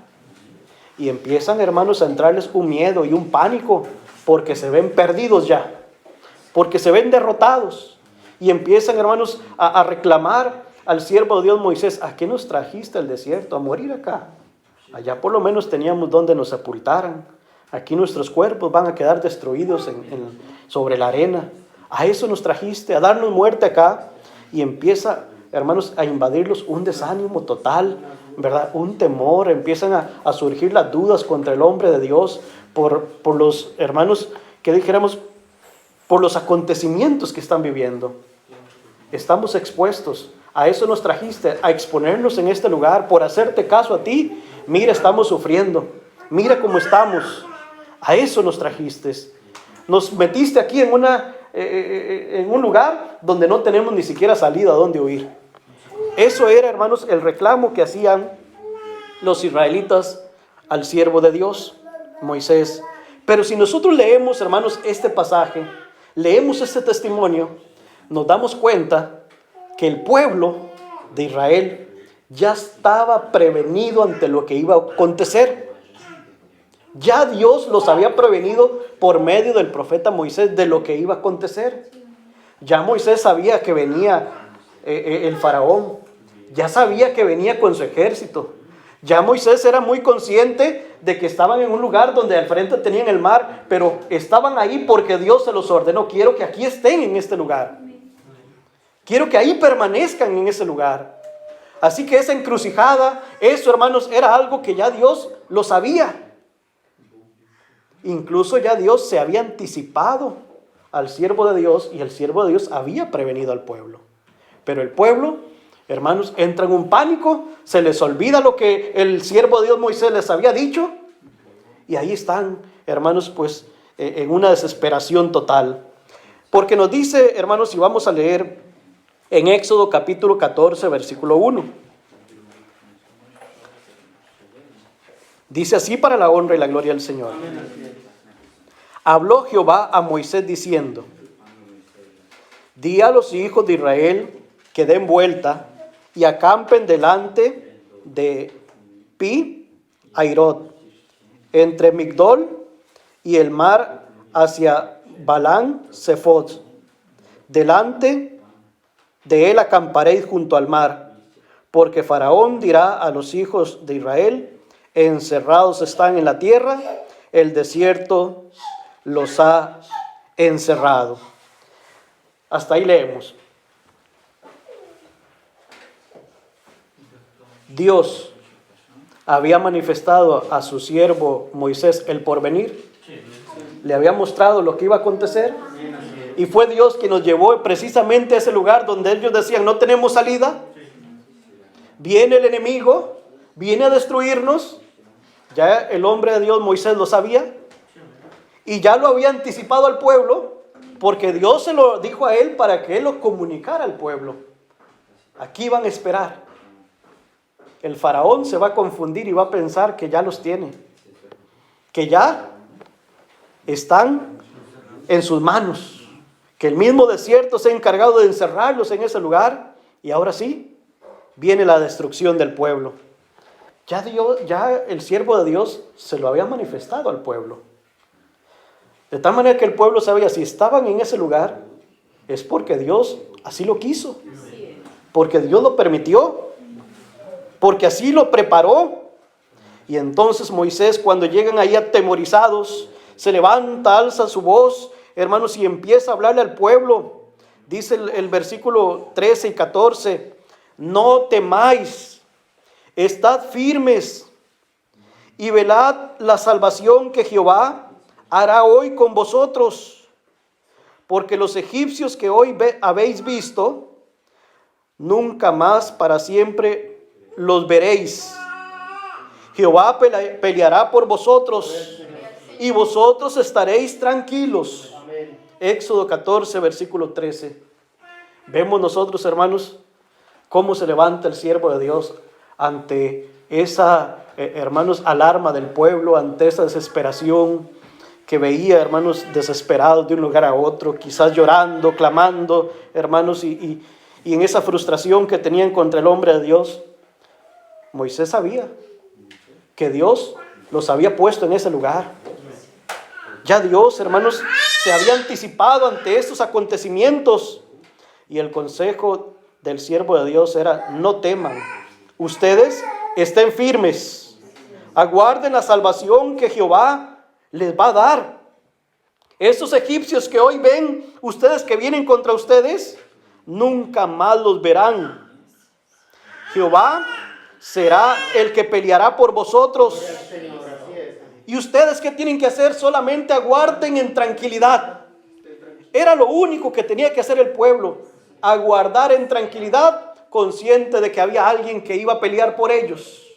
Y empiezan, hermanos, a entrarles un miedo y un pánico, porque se ven perdidos ya, porque se ven derrotados. Y empiezan, hermanos, a reclamar al siervo de Dios Moisés: ¿a qué nos trajiste al desierto? A morir acá. Allá por lo menos teníamos donde nos sepultaran. Aquí nuestros cuerpos van a quedar destruidos sobre la arena. A eso nos trajiste, a darnos muerte acá. Y empieza, hermanos, a invadirlos un desánimo total, ¿verdad? Un temor. Empiezan a surgir las dudas contra el hombre de Dios por los hermanos, que dijéramos, por los acontecimientos que están viviendo. Estamos expuestos. A eso nos trajiste, a exponernos en este lugar, por hacerte caso a ti. Mira, estamos sufriendo. Mira cómo estamos. A eso nos trajiste. Nos metiste aquí en un lugar donde no tenemos ni siquiera salida a dónde huir. Eso era, hermanos, el reclamo que hacían los israelitas al siervo de Dios, Moisés. Pero si nosotros leemos, hermanos, este pasaje, leemos este testimonio, nos damos cuenta que el pueblo de Israel ya estaba prevenido ante lo que iba a acontecer. Ya Dios los había prevenido por medio del profeta Moisés de lo que iba a acontecer. Ya Moisés sabía que venía el faraón. Ya sabía que venía con su ejército. Ya Moisés era muy consciente de que estaban en un lugar donde al frente tenían el mar, pero estaban ahí porque Dios se los ordenó. Quiero que aquí estén en este lugar. Quiero que ahí permanezcan en ese lugar. Así que esa encrucijada, eso, hermanos, era algo que ya Dios lo sabía. Incluso ya Dios se había anticipado al siervo de Dios, y el siervo de Dios había prevenido al pueblo. Pero el pueblo, hermanos, entra en un pánico, se les olvida lo que el siervo de Dios Moisés les había dicho, y ahí están, hermanos, pues en una desesperación total. Porque nos dice, hermanos, si vamos a leer en Éxodo capítulo 14, versículo 1. Dice así, para la honra y la gloria del Señor. Habló Jehová a Moisés diciendo: di a los hijos de Israel que den vuelta y acampen delante de Pi Hairot, entre Migdol y el mar, hacia Balán Zephot. Delante de él acamparéis junto al mar, porque Faraón dirá a los hijos de Israel: encerrados están en la tierra, el desierto los ha encerrado. Hasta ahí leemos. Dios había manifestado a su siervo Moisés el porvenir. Le había mostrado lo que iba a acontecer. Y fue Dios quien nos llevó precisamente a ese lugar donde ellos decían: no tenemos salida. Viene el enemigo, viene a destruirnos. Ya el hombre de Dios Moisés lo sabía. Y ya lo había anticipado al pueblo, porque Dios se lo dijo a él para que él lo comunicara al pueblo. Aquí van a esperar. el faraón se va a confundir y va a pensar que ya los tiene, que ya están en sus manos, que el mismo desierto se ha encargado de encerrarlos en ese lugar, y ahora sí viene la destrucción del pueblo. Ya el siervo de Dios se lo había manifestado al pueblo, de tal manera que el pueblo sabía, si estaban en ese lugar es porque Dios así lo quiso, porque Dios lo permitió, porque así lo preparó. Y entonces Moisés, cuando llegan ahí atemorizados, se levanta, alza su voz, hermanos, y empieza a hablarle al pueblo. Dice el versículo 13 y 14, no temáis, estad firmes y velad la salvación que Jehová hará hoy con vosotros, porque los egipcios que hoy habéis visto, nunca más para siempre los veréis. Jehová peleará por vosotros y vosotros estaréis tranquilos. Éxodo 14, versículo 13. Vemos nosotros, hermanos, cómo se levanta el siervo de Dios ante esa, hermanos, alarma del pueblo, ante esa desesperación que veía, hermanos, desesperados de un lugar a otro, quizás llorando, clamando, hermanos, y en esa frustración que tenían contra el hombre de Dios. Moisés sabía que Dios los había puesto en ese lugar. Ya Dios, hermanos, se había anticipado ante estos acontecimientos, y el consejo del siervo de Dios era: no teman, ustedes estén firmes, aguarden la salvación que Jehová les va a dar. Estos egipcios que hoy ven ustedes, que vienen contra ustedes, nunca más los verán. Jehová será el que peleará por vosotros. Y ustedes, ¿qué tienen que hacer? Solamente aguarden en tranquilidad. Era lo único que tenía que hacer el pueblo: aguardar en tranquilidad, consciente de que había alguien que iba a pelear por ellos,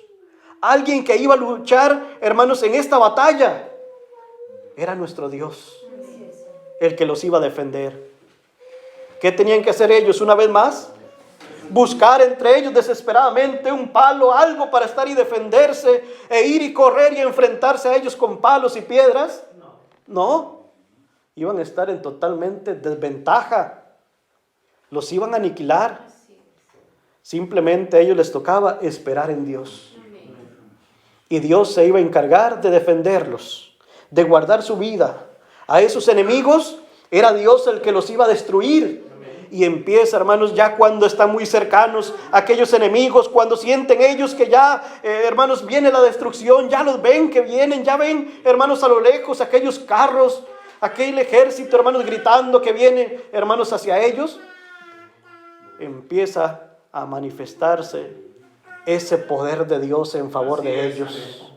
alguien que iba a luchar, hermanos, en esta batalla. Era nuestro Dios el que los iba a defender. ¿Qué tenían que hacer ellos una vez más? Buscar entre ellos desesperadamente un palo, algo para estar y defenderse, e ir y correr y enfrentarse a ellos con palos y piedras. No, iban a estar en totalmente desventaja. Los iban a aniquilar. Simplemente a ellos les tocaba esperar en Dios. Y Dios se iba a encargar de defenderlos, de guardar su vida. A esos enemigos era Dios el que los iba a destruir. Y empieza, hermanos, ya cuando están muy cercanos aquellos enemigos, cuando sienten ellos que ya, hermanos, viene la destrucción, ya los ven que vienen, ya ven, hermanos, a lo lejos aquellos carros, aquel ejército, hermanos, gritando que viene, hermanos, hacia ellos. Empieza a manifestarse ese poder de Dios en favor de ellos.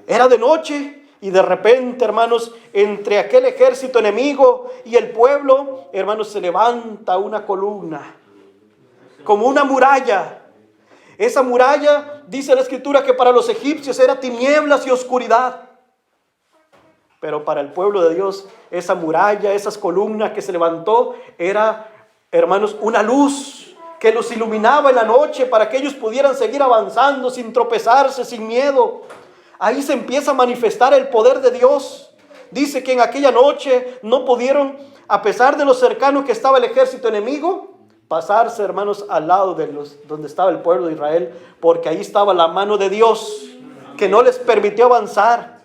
Era de noche. Y de repente, hermanos, entre aquel ejército enemigo y el pueblo, hermanos, se levanta una columna, como una muralla. Esa muralla, dice la Escritura, que para los egipcios era tinieblas y oscuridad. Pero para el pueblo de Dios, esa muralla, esas columnas que se levantó, era, hermanos, una luz que los iluminaba en la noche para que ellos pudieran seguir avanzando sin tropezarse, sin miedo. Ahí se empieza a manifestar el poder de Dios. Dice que en aquella noche no pudieron, a pesar de lo cercano que estaba el ejército enemigo, pasarse, hermanos, al lado de donde estaba el pueblo de Israel, porque ahí estaba la mano de Dios que no les permitió avanzar.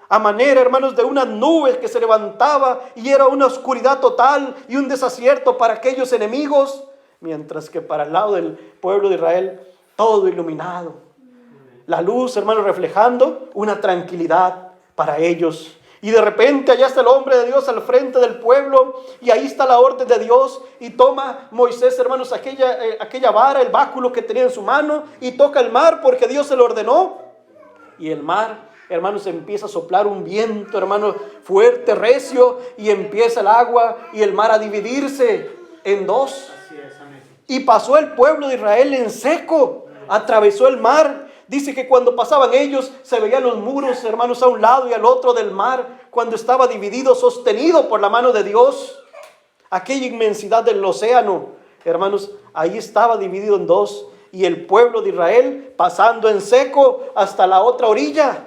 A manera, hermanos, de una nube que se levantaba y era una oscuridad total y un desacierto para aquellos enemigos, mientras que para el lado del pueblo de Israel todo iluminado. La luz, hermanos, reflejando una tranquilidad para ellos. Y de repente allá está el hombre de Dios al frente del pueblo, y ahí está la orden de Dios, y toma Moisés, hermanos, aquella vara, el báculo que tenía en su mano, y toca el mar porque Dios se lo ordenó. Y el mar, hermanos, empieza a soplar un viento, hermanos, fuerte, recio, y empieza el agua y el mar a dividirse en dos. Y pasó el pueblo de Israel en seco, atravesó el mar. Dice que cuando pasaban ellos se veían los muros, hermanos, a un lado y al otro del mar, cuando estaba dividido, sostenido por la mano de Dios. Aquella inmensidad del océano, hermanos, ahí estaba dividido en dos. y el pueblo de Israel pasando en seco hasta la otra orilla.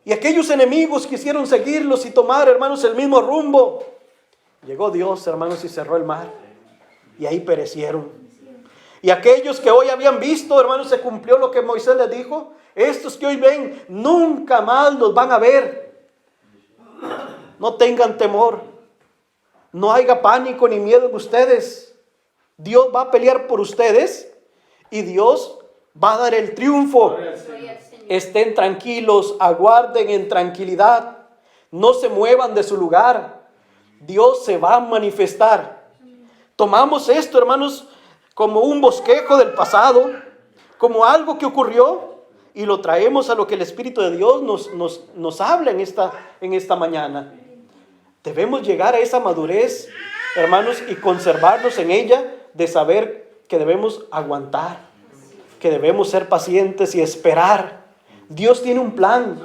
Y aquellos enemigos quisieron seguirlos y tomar, hermanos, el mismo rumbo. Llegó Dios, hermanos, y cerró el mar. Y ahí perecieron. Y aquellos que hoy habían visto, hermanos, se cumplió lo que Moisés les dijo. Estos que hoy ven, nunca más los van a ver. No tengan temor. No haya pánico ni miedo en ustedes. Dios va a pelear por ustedes y Dios va a dar el triunfo. Estén tranquilos, aguarden en tranquilidad. No se muevan de su lugar. Dios se va a manifestar. Tomamos esto, hermanos, como un bosquejo del pasado, como algo que ocurrió, y lo traemos a lo que el Espíritu de Dios nos habla en esta mañana. Debemos llegar a esa madurez, hermanos, y conservarnos en ella, de saber que debemos aguantar, que debemos ser pacientes y esperar. Dios tiene un plan.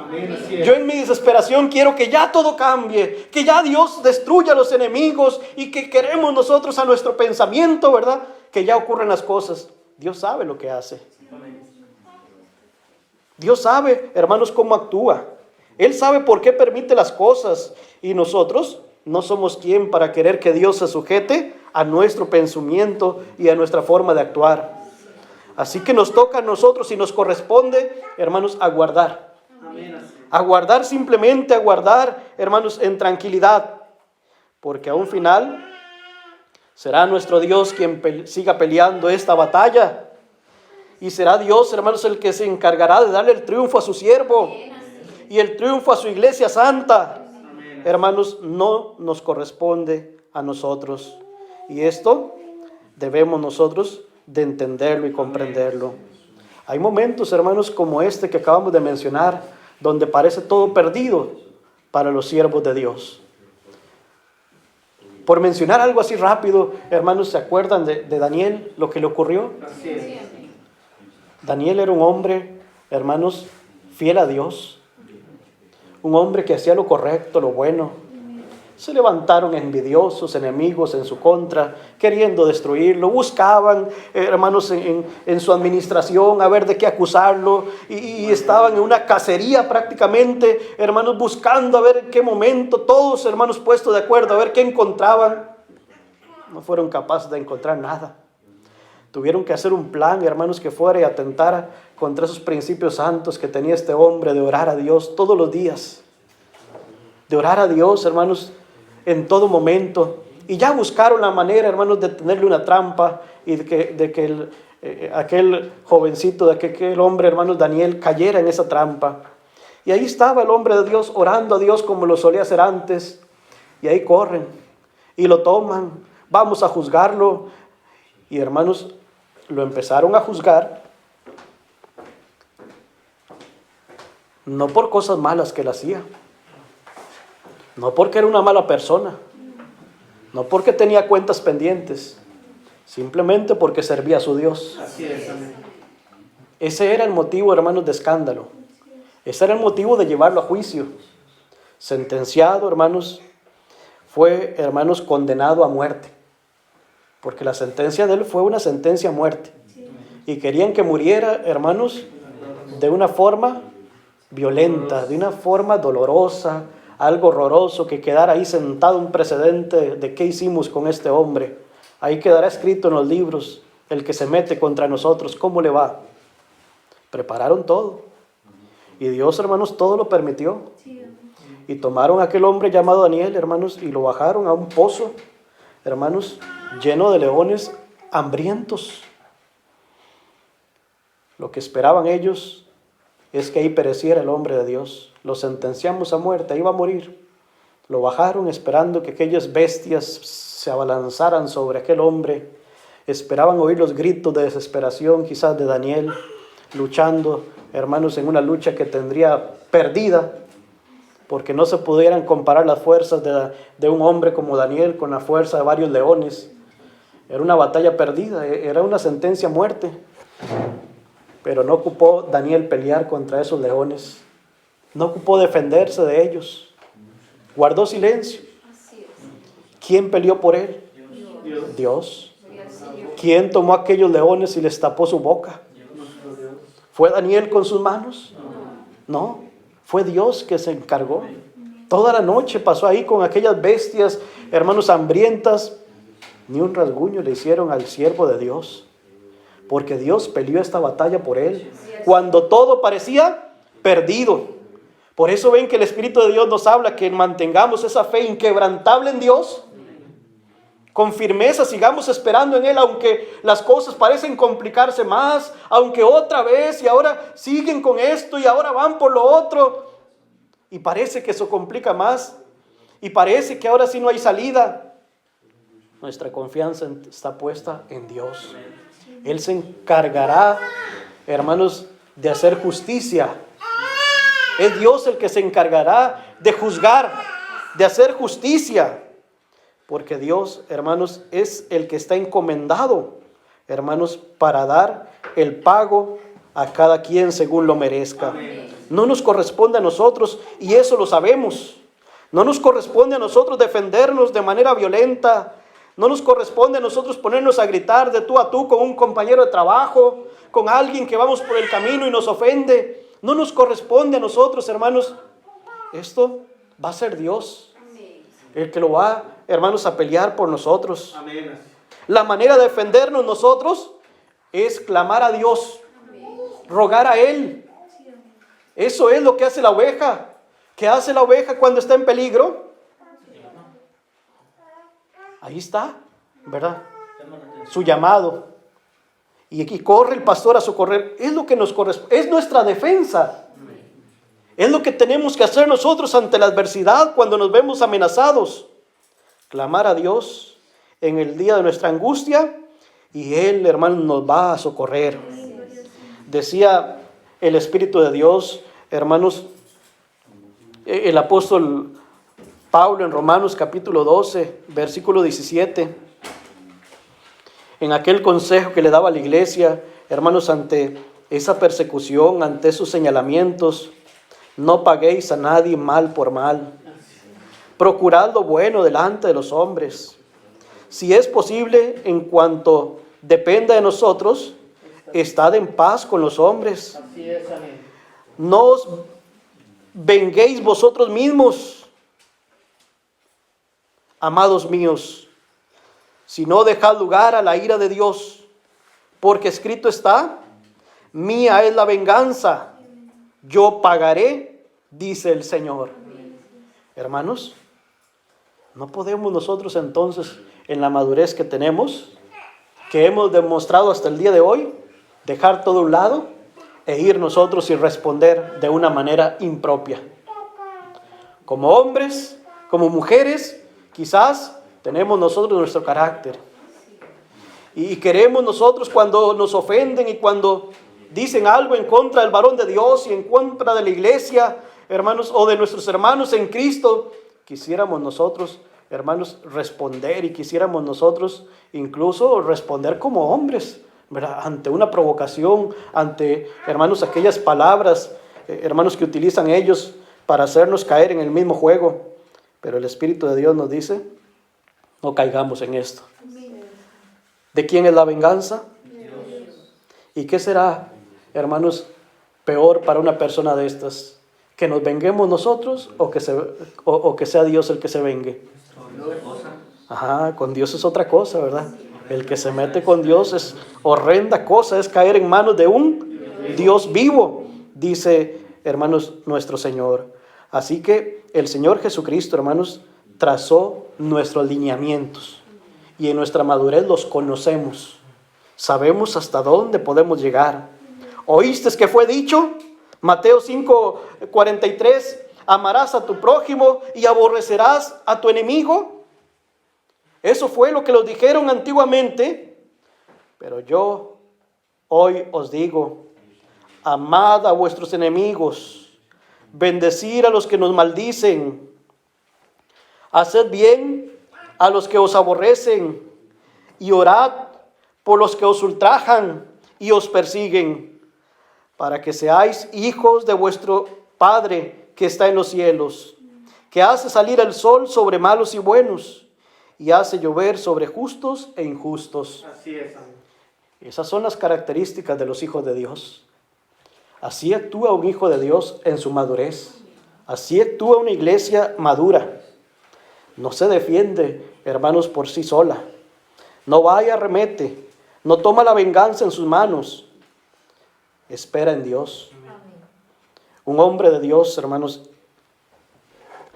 Yo en mi desesperación quiero que ya todo cambie, que ya Dios destruya a los enemigos y que queremos nosotros a nuestro pensamiento, ¿verdad? Que ya ocurren las cosas. Dios sabe lo que hace. Dios sabe, hermanos, cómo actúa. Él sabe por qué permite las cosas y nosotros no somos quien para querer que Dios se sujete a nuestro pensamiento y a nuestra forma de actuar. Así que nos toca a nosotros y nos corresponde, hermanos, aguardar. Aguardar, simplemente aguardar, hermanos, en tranquilidad. Porque a un final será nuestro Dios quien siga peleando esta batalla. Y será Dios, hermanos, el que se encargará de darle el triunfo a su siervo y el triunfo a su iglesia santa. Hermanos, no nos corresponde a nosotros. Y esto debemos nosotros de entenderlo y comprenderlo. Hay momentos, hermanos, como este que acabamos de mencionar, donde parece todo perdido para los siervos de Dios. Por mencionar algo así rápido, hermanos, ¿se acuerdan de Daniel, lo que le ocurrió? Así es. Daniel era un hombre, hermanos, fiel a Dios. Un hombre que hacía lo correcto, lo bueno. Se levantaron envidiosos, enemigos en su contra, queriendo destruirlo. Buscaban, hermanos, en su administración a ver de qué acusarlo. Y estaban en una cacería prácticamente, hermanos, buscando a ver en qué momento, todos, hermanos, puestos de acuerdo, a ver qué encontraban. No fueron capaces de encontrar nada. Tuvieron que hacer un plan, hermanos, que fuera y atentara contra esos principios santos que tenía este hombre de orar a Dios todos los días. De orar a Dios, hermanos, en todo momento. Y ya buscaron la manera, hermanos, de tenerle una trampa y de que aquel jovencito, de que aquel hombre, hermanos, Daniel, cayera en esa trampa. Y ahí estaba el hombre de Dios orando a Dios como lo solía hacer antes. Y ahí corren y lo toman. Vamos a juzgarlo. Y hermanos, lo empezaron a juzgar. No por cosas malas que él hacía. No porque era una mala persona. No porque tenía cuentas pendientes. Simplemente porque servía a su Dios. Así es, amén. Ese era el motivo, hermanos, de escándalo. Ese era el motivo de llevarlo a juicio. Sentenciado, hermanos, fue, hermanos, condenado a muerte. Porque la sentencia de él fue una sentencia a muerte. Y querían que muriera, hermanos, de una forma violenta, de una forma dolorosa, algo horroroso, que quedara ahí sentado un precedente de qué hicimos con este hombre. Ahí quedará escrito en los libros, el que se mete contra nosotros, ¿cómo le va? Prepararon todo. Y Dios, hermanos, todo lo permitió. Y tomaron a aquel hombre llamado Daniel, hermanos, y lo bajaron a un pozo, hermanos, lleno de leones hambrientos. Lo que esperaban ellos es que ahí pereciera el hombre de Dios. Lo sentenciamos a muerte, ahí va a morir. Lo bajaron esperando que aquellas bestias se abalanzaran sobre aquel hombre. Esperaban oír los gritos de desesperación quizás de Daniel, luchando, hermanos, en una lucha que tendría perdida, porque no se pudieran comparar las fuerzas de un hombre como Daniel con la fuerza de varios leones. Era una batalla perdida, era una sentencia a muerte. Pero no ocupó Daniel pelear contra esos leones. No ocupó defenderse de ellos. Guardó silencio. ¿Quién peleó por él? Dios. ¿Quién tomó aquellos leones y les tapó su boca? ¿Fue Daniel con sus manos? No, fue Dios que se encargó. Toda la noche pasó ahí con aquellas bestias, hermanos, hambrientas. Ni un rasguño le hicieron al siervo de Dios, porque Dios peleó esta batalla por él cuando todo parecía perdido. Por eso ven que el Espíritu de Dios nos habla que mantengamos esa fe inquebrantable en Dios. Con firmeza sigamos esperando en Él, aunque las cosas parecen complicarse más, aunque otra vez y ahora siguen con esto y ahora van por lo otro. Y parece que eso complica más. Y parece que ahora sí no hay salida. Nuestra confianza está puesta en Dios. Él se encargará, hermanos, de hacer justicia. Es Dios el que se encargará de juzgar, de hacer justicia. Porque Dios, hermanos, es el que está encomendado, hermanos, para dar el pago a cada quien según lo merezca. No nos corresponde a nosotros, y eso lo sabemos. No nos corresponde a nosotros defendernos de manera violenta. No nos corresponde a nosotros ponernos a gritar de tú a tú con un compañero de trabajo, con alguien que vamos por el camino y nos ofende. No nos corresponde a nosotros, hermanos. Esto va a ser Dios el que lo va, hermanos, a pelear por nosotros. La manera de defendernos nosotros es clamar a Dios, rogar a Él. Eso es lo que hace la oveja. ¿Qué hace la oveja cuando está en peligro? Ahí está, ¿verdad? Su llamado. Y aquí corre el pastor a socorrer. Es lo que nos corresponde, es nuestra defensa. Es lo que tenemos que hacer nosotros ante la adversidad cuando nos vemos amenazados. Clamar a Dios en el día de nuestra angustia y Él, hermano, nos va a socorrer. Decía el Espíritu de Dios, hermanos, el apóstol Pablo en Romanos capítulo 12, versículo 17, en aquel consejo que le daba a la iglesia, hermanos, ante esa persecución, ante esos señalamientos: no paguéis a nadie mal por mal, procurad lo bueno delante de los hombres. Si es posible, en cuanto dependa de nosotros, estad en paz con los hombres. No os venguéis vosotros mismos, amados míos, sino dejad lugar a la ira de Dios, porque escrito está: mía es la venganza, yo pagaré, dice el Señor. Hermanos, no podemos nosotros entonces, en la madurez que tenemos, que hemos demostrado hasta el día de hoy, dejar todo a un lado e ir nosotros y responder de una manera impropia. Como hombres, como mujeres, quizás tenemos nosotros nuestro carácter. Y queremos nosotros, cuando nos ofenden y cuando dicen algo en contra del varón de Dios y en contra de la iglesia, hermanos, o de nuestros hermanos en Cristo, quisiéramos nosotros, hermanos, responder, y quisiéramos nosotros incluso responder como hombres, ¿verdad? Ante una provocación, ante, hermanos, aquellas palabras, hermanos, que utilizan ellos para hacernos caer en el mismo juego. Pero el Espíritu de Dios nos dice: no caigamos en esto. ¿De quién es la venganza? ¿Y qué será, hermanos, peor para una persona de estas? ¿Que nos venguemos nosotros o que sea Dios el que se vengue? Ajá, con Dios es otra cosa, ¿verdad? El que se mete con Dios es horrenda cosa, es caer en manos de un Dios vivo, dice, hermanos, nuestro Señor. Así que el Señor Jesucristo, hermanos, trazó nuestros lineamientos y en nuestra madurez los conocemos. Sabemos hasta dónde podemos llegar. ¿Oíste que fue dicho? Mateo 5:43, amarás a tu prójimo y aborrecerás a tu enemigo. Eso fue lo que los dijeron antiguamente, pero yo hoy os digo: amad a vuestros enemigos, bendecid a los que nos maldicen, haced bien a los que os aborrecen y orad por los que os ultrajan y os persiguen, para que seáis hijos de vuestro Padre que está en los cielos, que hace salir el sol sobre malos y buenos, y hace llover sobre justos e injustos. Así es, amén. Esas son las características de los hijos de Dios. Así actúa un hijo de Dios en su madurez. Así actúa una iglesia madura. No se defiende, hermanos, por sí sola. No va y arremete. No toma la venganza en sus manos. Espera en Dios. Un hombre de Dios, hermanos,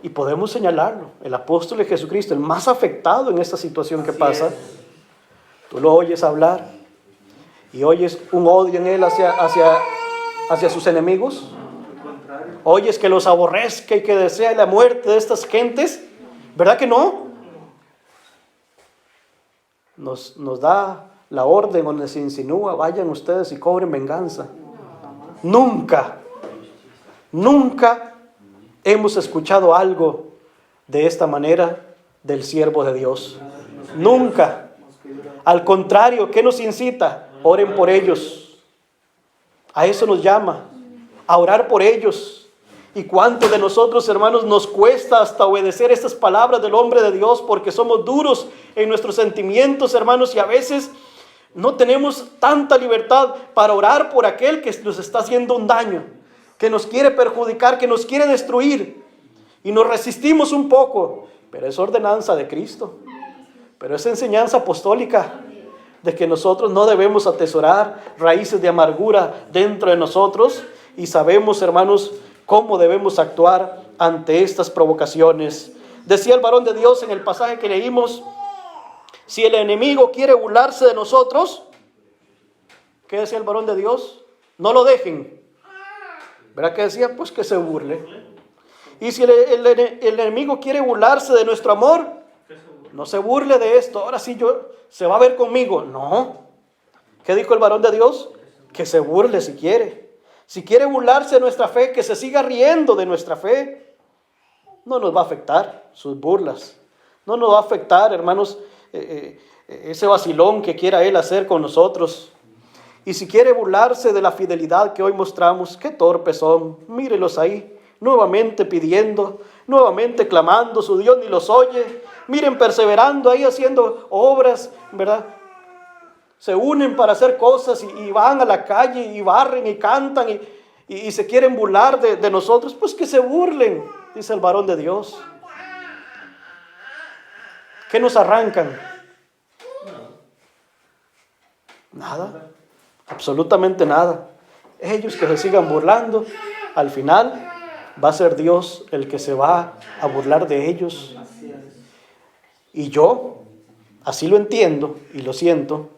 y podemos señalarlo, el apóstol de Jesucristo, el más afectado en esta situación que pasa. Tú lo oyes hablar y oyes un odio en él hacia sus enemigos. Oyes que los aborrezca y que desea la muerte de estas gentes. ¿Verdad que no? Nos da la orden donde se insinúa: vayan ustedes y cobren venganza. Nunca hemos escuchado algo de esta manera del siervo de Dios. Nunca. Al contrario, ¿qué nos incita? Oren por ellos. A eso nos llama, a orar por ellos. ¿Y cuántos de nosotros, hermanos, nos cuesta hasta obedecer estas palabras del hombre de Dios porque somos duros en nuestros sentimientos, hermanos, y a veces no tenemos tanta libertad para orar por aquel que nos está haciendo un daño, que nos quiere perjudicar, que nos quiere destruir, y nos resistimos un poco? Pero es ordenanza de Cristo, pero es enseñanza apostólica de que nosotros no debemos atesorar raíces de amargura dentro de nosotros, y sabemos, hermanos, cómo debemos actuar ante estas provocaciones. Decía el varón de Dios en el pasaje que leímos: si el enemigo quiere burlarse de nosotros, ¿qué decía el varón de Dios? No lo dejen. ¿Verdad que decía? Pues que se burle. Y si el enemigo quiere burlarse de nuestro amor, no se burle de esto. Ahora sí se va a ver conmigo. No. ¿Qué dijo el varón de Dios? Que se burle si quiere. Si quiere burlarse de nuestra fe, que se siga riendo de nuestra fe. No nos va a afectar sus burlas. No nos va a afectar, hermanos, ese vacilón que quiera él hacer con nosotros. Y si quiere burlarse de la fidelidad que hoy mostramos, qué torpes son. Mírelos ahí, nuevamente pidiendo, nuevamente clamando, su Dios ni los oye. Miren, perseverando ahí haciendo obras, ¿verdad? Se unen para hacer cosas y van a la calle y barren y cantan y se quieren burlar de nosotros. Pues que se burlen, dice el varón de Dios. ¿Qué nos arrancan? Nada, absolutamente nada. Ellos que se sigan burlando, al final va a ser Dios el que se va a burlar de ellos. Y yo así lo entiendo y lo siento,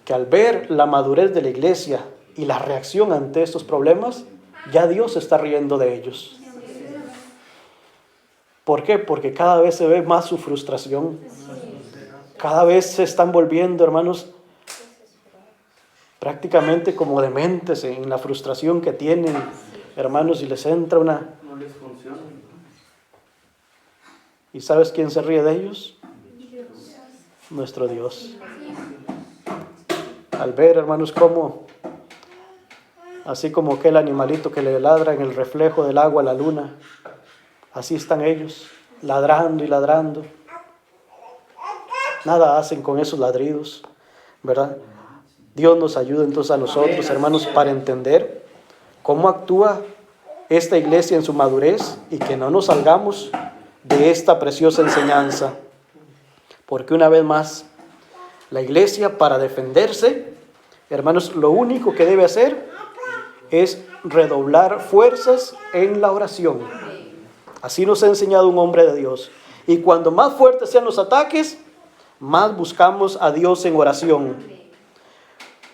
que al ver la madurez de la iglesia y la reacción ante estos problemas, ya Dios se está riendo de ellos. ¿Por qué? Porque cada vez se ve más su frustración. Cada vez se están volviendo, hermanos, prácticamente como dementes en la frustración que tienen, hermanos, y les entra una... No les funciona. ¿Y sabes quién se ríe de ellos? Nuestro Dios. Al ver, hermanos, cómo, así como aquel animalito que le ladra en el reflejo del agua a la luna, así están ellos, ladrando y ladrando. Nada hacen con esos ladridos, ¿verdad? Dios nos ayude entonces a nosotros, hermanos, para entender cómo actúa esta iglesia en su madurez y que no nos salgamos de esta preciosa enseñanza. Porque una vez más, la iglesia, para defenderse, hermanos, lo único que debe hacer es redoblar fuerzas en la oración. Así nos ha enseñado un hombre de Dios. Y cuando más fuertes sean los ataques, más buscamos a Dios en oración.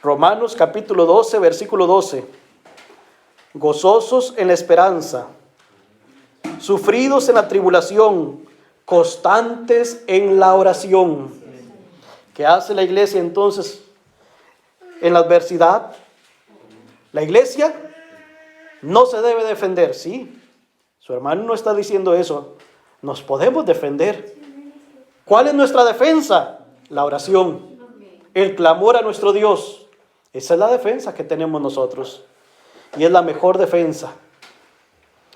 Romanos capítulo 12, versículo 12. Gozosos en la esperanza, sufridos en la tribulación, constantes en la oración. ¿Qué hace la iglesia entonces en la adversidad? La iglesia no se debe defender, sí. Su hermano no está diciendo eso. Nos podemos defender. ¿Cuál es nuestra defensa? La oración, el clamor a nuestro Dios. Esa es la defensa que tenemos nosotros. Y es la mejor defensa.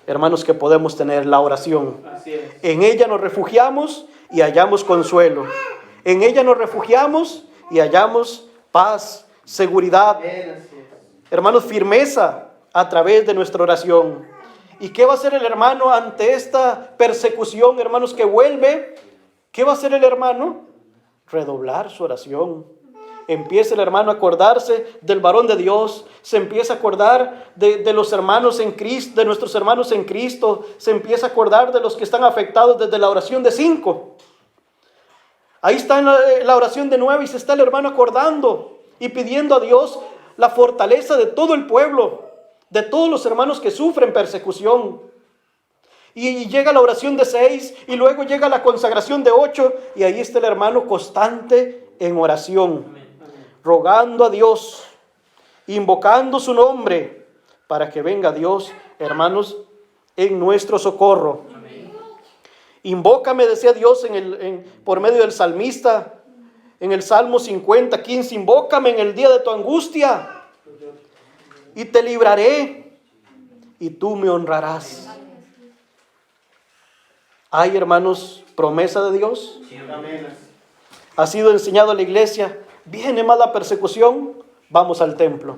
hermanos, que podemos tener la oración. Así es. En ella nos refugiamos y hallamos consuelo. En ella nos refugiamos y hallamos paz, seguridad, Amén, así es. hermanos, firmeza a través de nuestra oración. ¿Y qué va a hacer el hermano ante esta persecución, hermanos, que vuelve? ¿Qué va a hacer el hermano? Redoblar su oración. Empieza el hermano a acordarse del varón de Dios, se empieza a acordar de los hermanos en Cristo, de nuestros hermanos en Cristo, se empieza a acordar de los que están afectados desde la oración de 5. Ahí está en la oración de 9 y se está el hermano acordando y pidiendo a Dios la fortaleza de todo el pueblo, de todos los hermanos que sufren persecución. Y llega la oración de 6 y luego llega la consagración de 8 y ahí está el hermano constante en oración, rogando a Dios, invocando su nombre para que venga Dios, hermanos, en nuestro socorro. Invócame, decía Dios por medio del salmista, en el Salmo 50:15, invócame en el día de tu angustia y te libraré y tú me honrarás. Hay, hermanos, promesa de Dios. Amén. Ha sido enseñado a la iglesia. Viene más la persecución, vamos al templo.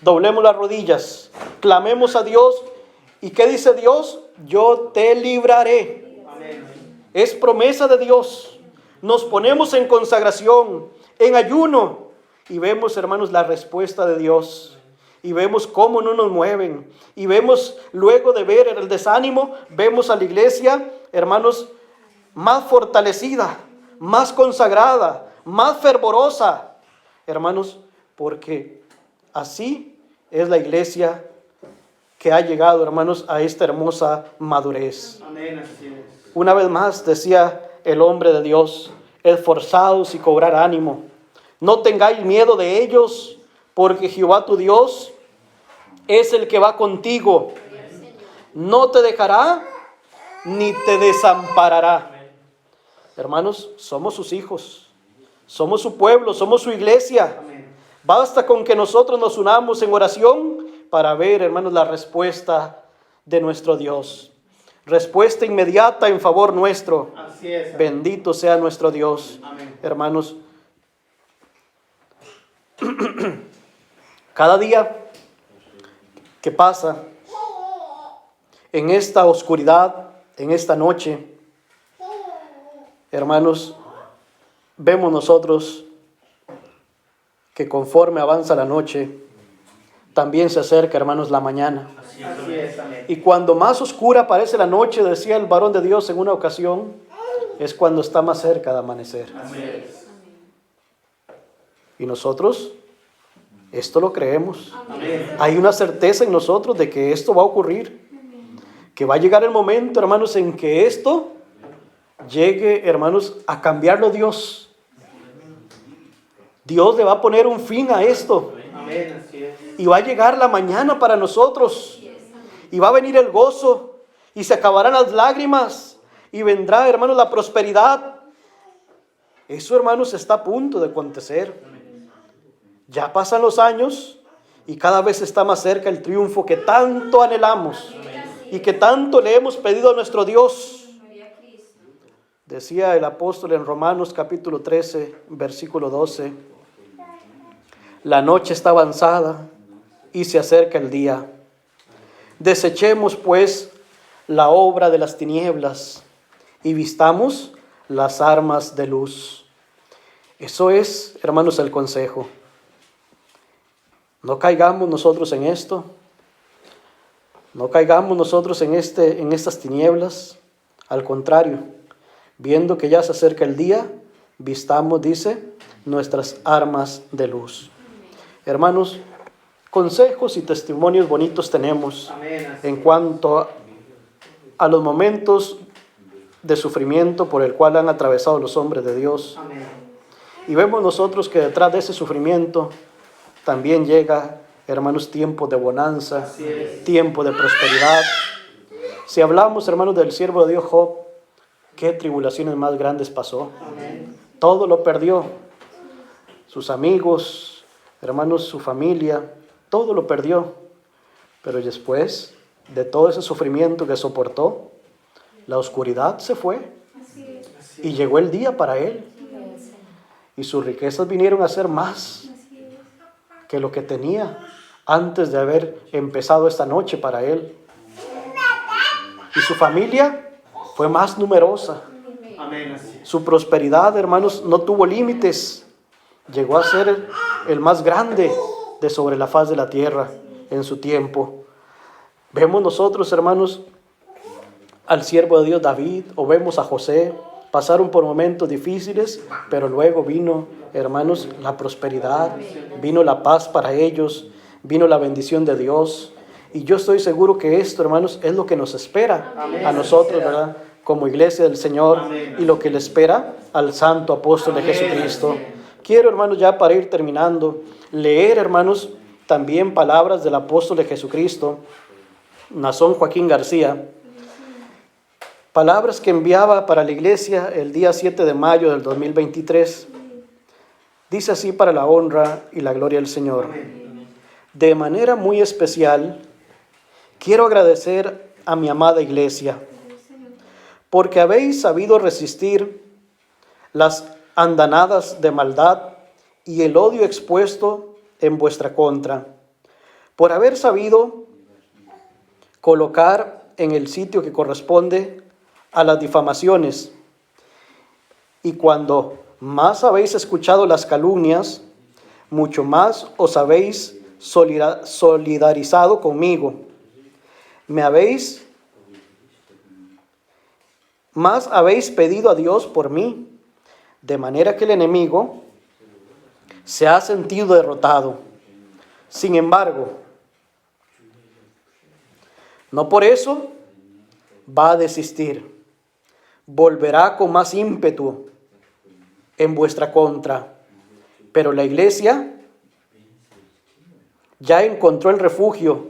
Doblemos las rodillas, clamemos a Dios. ¿Y qué dice Dios? Yo te libraré. Amén. Es promesa de Dios. Nos ponemos en consagración, en ayuno, y vemos, hermanos, la respuesta de Dios. Y vemos cómo no nos mueven. Y vemos, luego de ver el desánimo, vemos a la iglesia, hermanos, más fortalecida, más consagrada, más fervorosa. Hermanos, porque así es la iglesia que ha llegado, hermanos, a esta hermosa madurez. Amén, así es. Una vez más decía el hombre de Dios: esforzaos y cobrar ánimo. No tengáis miedo de ellos, porque Jehová tu Dios es el que va contigo. No te dejará ni te desamparará. Hermanos, somos sus hijos, somos su pueblo, somos su iglesia. Amén. Basta con que nosotros nos unamos en oración para ver, hermanos, la respuesta de nuestro Dios. Respuesta inmediata en favor nuestro. Así es. Amén. Bendito sea nuestro Dios. Amén. Hermanos, cada día que pasa en esta oscuridad, en esta noche, hermanos, vemos nosotros que conforme avanza la noche, también se acerca, hermanos, la mañana. Así es. Amén. Y cuando más oscura parece la noche, decía el varón de Dios en una ocasión, es cuando está más cerca de amanecer. Así es. Y nosotros esto lo creemos. Amén. Hay una certeza en nosotros de que esto va a ocurrir. Que va a llegar el momento, hermanos, en que esto llegue, hermanos, a cambiarlo Dios. Dios le va a poner un fin a esto. Amén, así es. Y va a llegar la mañana para nosotros. Y va a venir el gozo. Y se acabarán las lágrimas. Y vendrá, hermanos, la prosperidad. Eso, hermanos, está a punto de acontecer. Ya pasan los años y cada vez está más cerca el triunfo que tanto anhelamos y que tanto le hemos pedido a nuestro Dios. Decía el apóstol en Romanos capítulo 13, versículo 12: la noche está avanzada y se acerca el día. Desechemos pues la obra de las tinieblas y vistamos las armas de luz. Eso es, hermanos, el consejo. No caigamos nosotros en esto. No caigamos nosotros en estas tinieblas. Al contrario, viendo que ya se acerca el día, vistamos, dice, nuestras armas de luz. Hermanos, consejos y testimonios bonitos tenemos Amén. en cuanto a los momentos de sufrimiento por el cual han atravesado los hombres de Dios. Amén. Y vemos nosotros que detrás de ese sufrimiento también llega, hermanos, tiempo de bonanza, Así es. tiempo de prosperidad. Si hablamos, hermanos, del siervo de Dios Job, qué tribulaciones más grandes pasó. Amén. Todo lo perdió. Sus amigos, hermanos, su familia, todo lo perdió. Pero después de todo ese sufrimiento que soportó, la oscuridad se fue y llegó el día para él. Y sus riquezas vinieron a ser más que lo que tenía antes de haber empezado esta noche para él. Y su familia fue más numerosa. Amén. Así es. Su prosperidad, hermanos, no tuvo límites. Llegó a ser el más grande de sobre la faz de la tierra en su tiempo. Vemos nosotros, hermanos, al siervo de Dios David, o vemos a José, pasaron por momentos difíciles, pero luego vino, hermanos, la prosperidad, vino la paz para ellos, vino la bendición de Dios. Y yo estoy seguro que esto, hermanos, es lo que nos espera a nosotros, ¿verdad? Como iglesia del Señor, y lo que le espera al santo apóstol de Jesucristo. Quiero, hermanos, ya para ir terminando, leer, hermanos, también palabras del apóstol de Jesucristo, Nazón Joaquín García, palabras que enviaba para la iglesia el día 7 de mayo del 2023. Dice así para la honra y la gloria del Señor. De manera muy especial, quiero agradecer a mi amada iglesia, porque habéis sabido resistir las andanadas de maldad y el odio expuesto en vuestra contra, por haber sabido colocar en el sitio que corresponde a las difamaciones. Y cuando más habéis escuchado las calumnias, mucho más os habéis solidarizado conmigo. Más habéis pedido a Dios por mí, de manera que el enemigo se ha sentido derrotado. Sin embargo, no por eso va a desistir. Volverá con más ímpetu en vuestra contra. Pero la iglesia ya encontró el refugio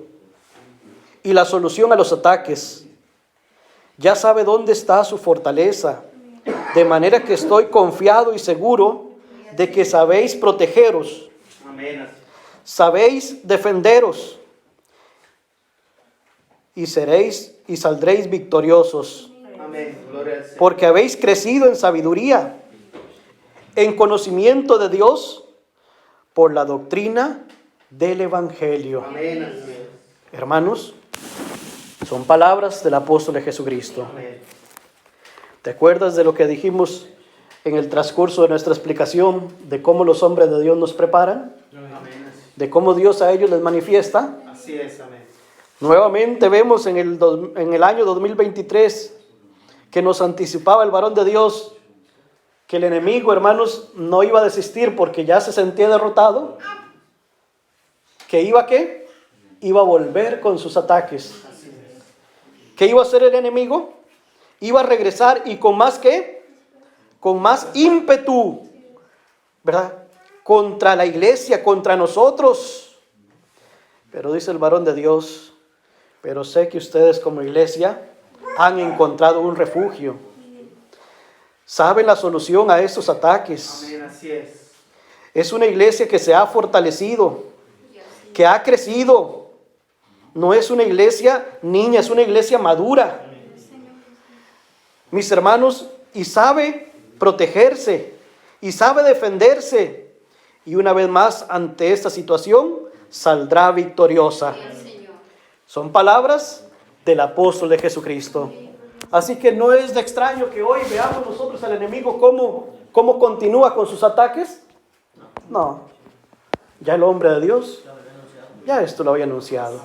y la solución a los ataques. Ya sabe dónde está su fortaleza, de manera que estoy confiado y seguro de que sabéis protegeros, Amén. sabéis defenderos y saldréis victoriosos, Amén. Gloria al Señor. porque habéis crecido en sabiduría, en conocimiento de Dios, por la doctrina del Evangelio. Amén. Así es. Hermanos, son palabras del apóstol de Jesucristo. Amén. ¿Te acuerdas de lo que dijimos en el transcurso de nuestra explicación de cómo los hombres de Dios nos preparan? Amén. De cómo Dios a ellos les manifiesta. Así es. Amén. Nuevamente vemos en el año 2023 que nos anticipaba el varón de Dios que el enemigo, hermanos, no iba a desistir porque ya se sentía derrotado. ¿Que iba a qué? Iba a volver con sus ataques. ¿Qué iba a hacer el enemigo? Iba a regresar y con más ¿qué? Con más ímpetu, ¿verdad? Contra la iglesia, contra nosotros. Pero dice el varón de Dios, pero sé que ustedes como iglesia han encontrado un refugio. Saben la solución a estos ataques. Amén. Así es. Es una iglesia que se ha fortalecido, que ha crecido. No es una iglesia niña, es una iglesia madura. Mis hermanos, y sabe protegerse, y sabe defenderse. Y una vez más, ante esta situación, saldrá victoriosa. Son palabras del apóstol de Jesucristo. Así que no es de extraño que hoy veamos nosotros al enemigo cómo continúa con sus ataques. No, ya el hombre de Dios, ya esto lo había anunciado.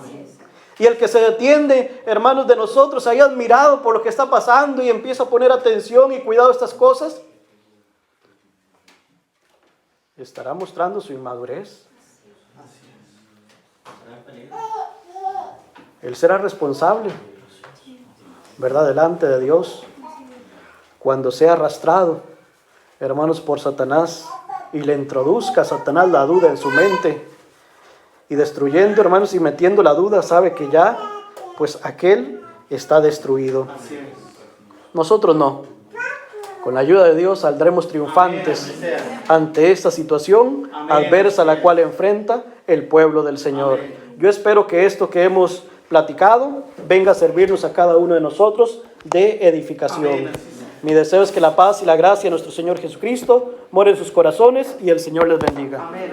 Y el que se detiene, hermanos de nosotros, ahí admirado por lo que está pasando y empieza a poner atención y cuidado a estas cosas, estará mostrando su inmadurez. Él será responsable, ¿verdad? Delante de Dios, cuando sea arrastrado, hermanos, por Satanás y le introduzca a Satanás la duda en su mente y destruyendo, hermanos, y metiendo la duda, sabe que ya, pues aquel está destruido. Así es. Nosotros no. Con la ayuda de Dios saldremos triunfantes ante esta situación adversa a la cual enfrenta el pueblo del Señor. Yo espero que esto que hemos platicado venga a servirnos a cada uno de nosotros de edificación. Amén, así sea. Mi deseo es que la paz y la gracia de nuestro Señor Jesucristo more en sus corazones y el Señor les bendiga. Amén.